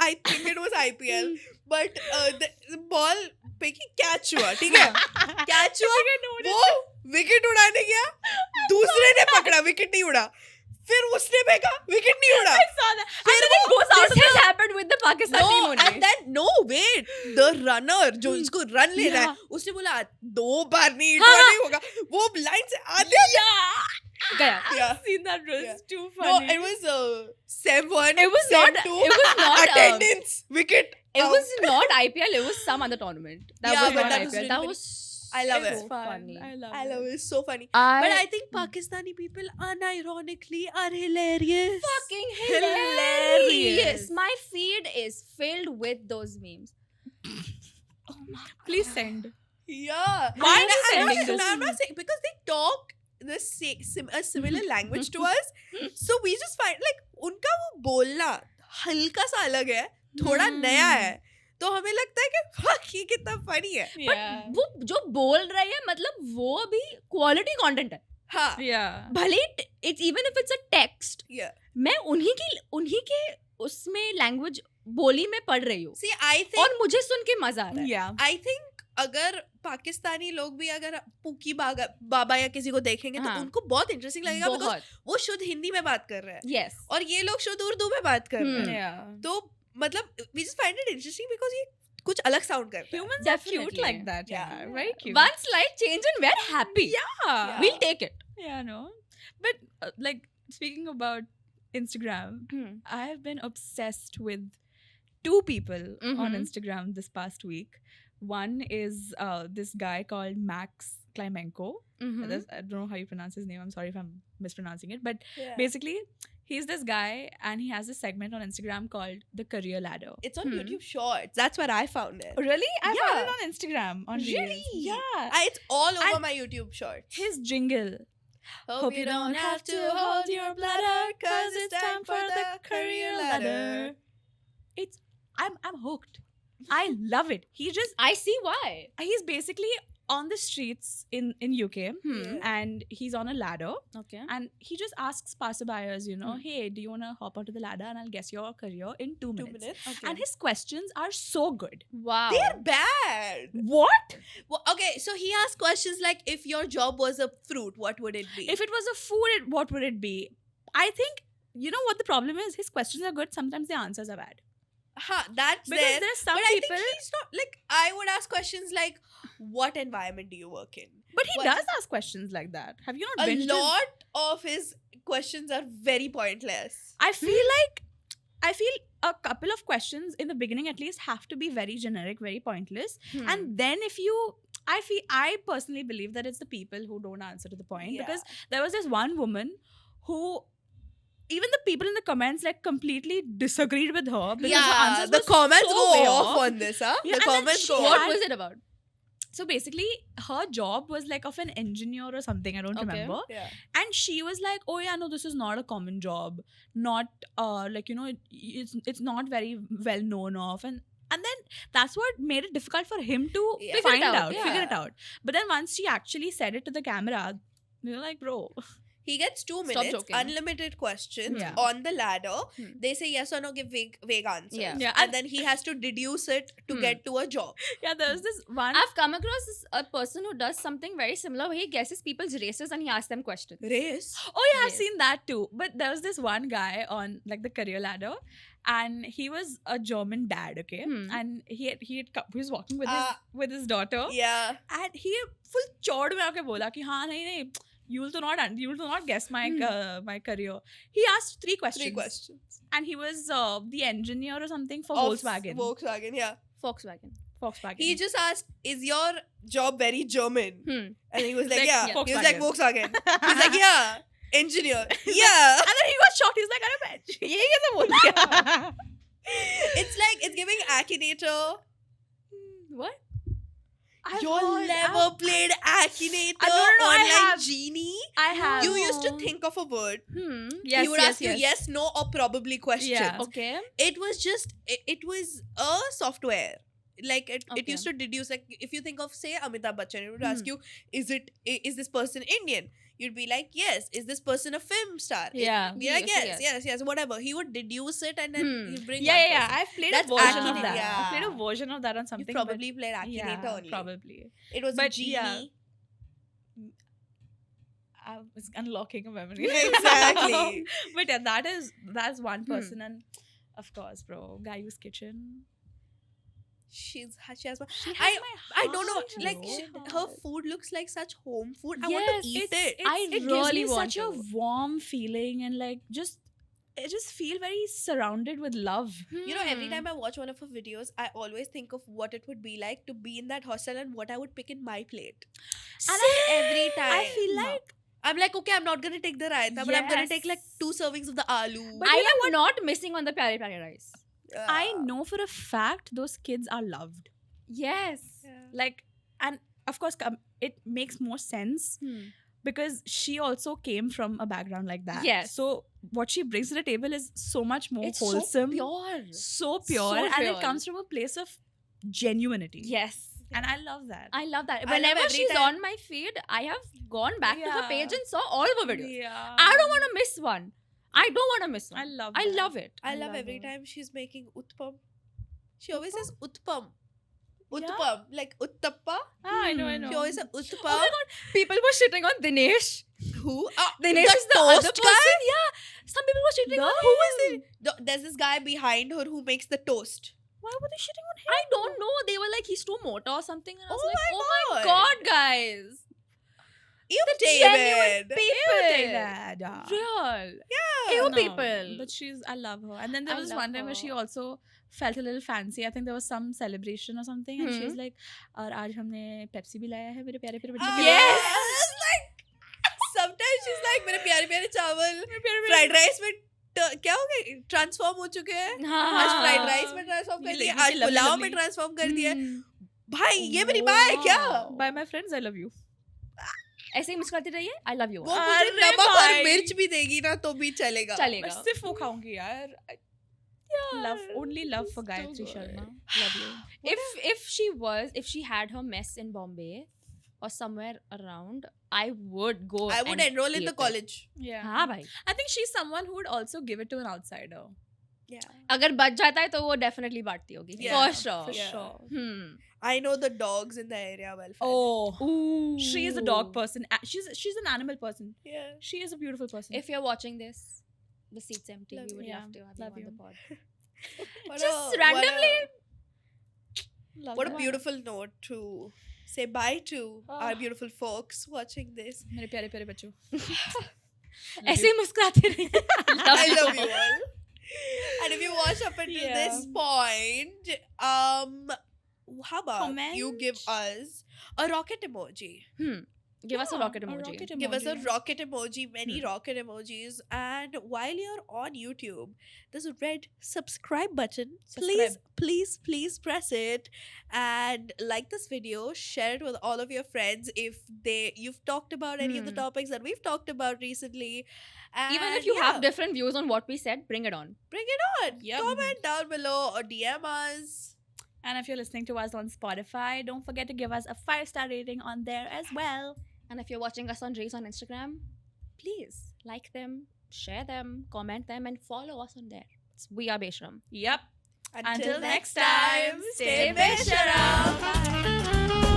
I think it was IPL, but the ball पे की catch हुआ, ठीक है? Catch हुआ, वो wicket उड़ाने गया, दूसरे ने पकड़ा, विकेट नहीं उड़ा. फिर उसने फेंका, विकेट नहीं उड़ा. I saw that. फिर And then it goes out This has happened with the Pakistan team only. and then wait, the runner जो इसको रन लेना है, उसने बोला 2 बार नहीं नहीं होगा. वो लाइन से आते गया. Yeah. seen that was Yeah. too No, funny. it was 7-1. It was 7-2. not. It was not. Attendance, wicket. It was not IPL. It was some other tournament. That Yeah, was but not that was IPL. really That funny. was. I love so it. It's fun. funny. I love I love it. it. It's so funny. I But I think Pakistani people unironically are hilarious. fucking Hilarious. hilarious. My feed is filled with those memes. Please send. Yeah. Why are And you sending I'm this? not saying because they talk a similar language to us. So we just find like उनका वो बोलना हल्का सा अलग है, थोड़ा नया है. तो हमें लगता है कि fuck ये कितना funny है. Yeah. वो जो बोल रहे हैं मतलब वो भी quality content है. हाँ. Yeah. भले it's even if it's a text. Yeah. मैं उन्हीं के उसमें लैंग्वेज बोली में पढ़ रही हूँ See, I think और मुझे सुन के मजा आ रहा है. Yeah. I think अगर पाकिस्तानी लोग भी अगर पूकी बाबा या किसी को देखेंगे तो हाँ. उनको बहुत इंटरेस्टिंग लगेगा because बहुत. वो शुद्ध हिंदी में बात कर रहे हैं Yes. और ये लोग शुद्ध उर्दू में बात कर रहे हैं. Yeah. तो मतलब we just find it interesting because ये कुछ अलग साउंड करता है. Humans are cute Definitely. like that. Yeah. Yeah. Very cute. One slight change and we're happy. Yeah. We'll take it. Yeah, no. But like speaking about Instagram, I have been obsessed with 2 people on Mhm. Instagram this past week. One is this guy called Max Klimenko. Mhm. I don't know how you pronounce his name. I'm sorry if I'm mispronouncing it. But Yeah. basically, he's this guy and he has this segment on Instagram called The Career Ladder. It's on Hmm. YouTube Shorts. That's where I found it. Really? I found it Yeah. on Instagram. On Really? Reels. Yeah. It's all over And my YouTube Shorts. His jingle. Hope you don't have to hold your bladder, cause it's time for the career ladder. I'm hooked. I love it. I see why. He's basically on the streets in UK Hmm. and he's on a ladder Okay. and he just asks passerbyers, hey, do you want to hop onto the ladder and I'll guess your career in 2 2 minutes. minutes. Okay. And his questions are so good. Wow. They're bad. What? Well, okay, so he asked questions like, if your job was a fruit, what would it be? If it was a food, what would it be? I think, you know what the problem is? His questions are good. Sometimes the answers are bad. That's Because there. there's some But I people... think he's not like, I would ask questions like, what environment do you work in? But he What- does ask questions like that. Have you not A binged his- lot of his questions are very pointless. I feel a couple of questions in the beginning at least have to be very generic, very pointless. Hmm. And then I personally believe that it's the people who don't answer to the point. Yeah. Because there was this one woman who, even the people in the comments like completely disagreed with her because her Yeah, answers the were comments so go way off on this, huh? Yeah, The and then comments she go What off. was it about? So basically, her job was like of an engineer or something. I don't Okay. remember. Yeah. And she was like, "Oh yeah, no, this is not a common job. Not it's not very well known of." And then that's what made it difficult for him to Yeah. Figure it find out, out, yeah. figure it out. But then once she actually said it to the camera, we were like, "Bro, He gets 2 Stop minutes, joking. unlimited questions Yeah. on the ladder. Hmm. They say yes or no, give vague answers. Yeah. Yeah, And and- then he has to deduce it to Hmm. get to a job. yeah." There was this one. I've come across a person who does something very similar where he guesses people's races and he asks them questions. Race? Oh yeah, I've Yes. seen that too. But there was this one guy on like the career ladder, and he was a German dad, okay, Hmm. and he was walking with Ah. his daughter. Yeah. And he full चौड़ में आके बोला कि हाँ नहीं you'll not guess my my career. He asked 3 questions. 3 questions. And he was the engineer or something for Of Volkswagen. Volkswagen, yeah. Volkswagen. He just asked, "Is your job very German?" And he was like, Like, "Yeah." yeah. He was like, "Volkswagen." He's like, "Yeah." Engineer. And Yeah. then he got shocked. He's like, "अरे bitch, ये कैसे बोल दिया?" It's like, it's giving Akinator. What? You'll never played Akinator No, I online have. Genie. I have. You used to think of a word. Yes, He would ask you yes. yes, no, or probably questions. Yeah. Okay. It was just, it was a software. Like it Okay. used to deduce, like if you think of say Amitabh Bachchan, it would ask you, is this person Indian? You'd be like, yes. Is this person a film star? Yeah. Be like, Yes, yes, whatever. He would deduce it and then he'd bring Yeah, one yeah, yeah. person. I've played That's a version of Akinator. that. Yeah. I've played a version of that on You something. probably played but, Akinator yeah, only. probably. It was a But, Genie. yeah. I was unlocking a memory. Exactly. But yeah, that's one person, and of course, bro, Gayu's Kitchen. She has my, She I has my I don't know, heart, like bro. her food looks like such home food. I want Yes, to eat It's- it. I it gives really me want such a to. warm feeling, and like I just feel very surrounded with love. You know, every time I watch one of her videos, I always think of what it would be like to be in that hostel and what I would pick in my plate. And Every time. I feel like I'm like, okay, I'm not gonna take the raita, but I'm gonna take like Yes. 2 servings of the aloo. But I you know am not missing on the Pyare Pyare rice. I know for a fact those kids are loved. Yes. Like, and of course, it makes more sense because she also came from a background like that. Yes. So what she brings to the table is so much more It's wholesome, so pure. so pure, So and pure. it comes from a place of genuinity. Yes. And I love that. I love that. I love Whenever every she's time- on my feed, I have gone back to her Yeah. page and saw all of her videos. Yeah. I don't want to miss one. I don't want to miss one. I love I that. love it. I love every her. time she's making utpam. She always says utpam. Yeah? Utpam. Like uttappa. Ah, I know. She always says Oh utpam. my god, people were shitting on Dinesh. Who? Dinesh is the toast other person. Yeah, some people were shitting on Who him. is it? There's this guy behind her who makes the toast. Why were they shitting on him? I don't know. They were like, he's too motor or something. And I was Oh like, my oh my God. god, guys. Ew, Genuine David. people. Yeah. Real. Yeah. Ew, No, people. But I love her. And then there I was love one time where she her. also felt a little fancy. I think there was some celebration or something. And she's like, और आज हमने Pepsi भी लाया है मेरे प्यारे प्यारे बच्चे के लिए." Yes. Like, sometimes she's like, मेरे प्यारे प्यारे चावल मेरे प्यारे प्यारे- फ्राइड राइस में क्या हो गया ट्रांसफॉर्म हो चुके हैं हाँ, आज हाँ। फ्राइड राइस में ट्रांसफॉर्म कर ये दिया लगी आज थी, lovely, पुलाव में lovely. ट्रांसफॉर्म कर दिया हम्म। भाई ये मेरी माँ है क्या Wow. By my friends, I love you. ऐसे ही मिस करती रहिए. I love you. वो all. मुझे अरे नमक और भाई। मिर्च भी देगी ना तो भी चलेगा चलेगा. मैं सिर्फ वो खाऊंगी यार. Only love for Gayatri good. Sharma. Love you. If she had her mess in Bombay or somewhere around, I would go. I would and enroll in eat the it. college Yeah. हाँ भाई. I think she's someone who would also give it to an outsider. yeah अगर बच जाता है तो वो definitely बांटती होगी. Yeah, For sure. For Yeah. sure. Hmm. I know the dogs in the area well Oh. Ooh. She is a dog person. She's an animal person. yeah She is a beautiful person. If you're watching this, the seat's empty. Love We would you. love to have Love you you. on the pod. What Just a- randomly. what a beautiful note to say bye to our Ah. beautiful folks watching this मेरे प्यारे प्यारे बच्चों. ऐसे ही मुस्कुराते रहिए. I love you all. And if you watch up until Yeah. this point, how about you give Comment. us a rocket emoji? Give us a Yeah, rocket emoji. Give us a rocket emoji, many Hmm. rocket emojis. And while you're on YouTube, there's a red subscribe button. Subscribe. Please press it and like this video. Share it with all of your friends if you've talked about any of the Hmm. topics that we've talked about recently. Even And if you have yeah, different views on what we said, bring it on. bring it on. Yep. Comment down below or DM us. And if you're listening to us on Spotify, don't forget to give us a 5-star rating on there as well. And if you're watching us on Reels on Instagram, please like them, share them, comment them, and follow us on there. We are Beshram. Yep. Until next next time, time, stay stay Besharam. Beshram.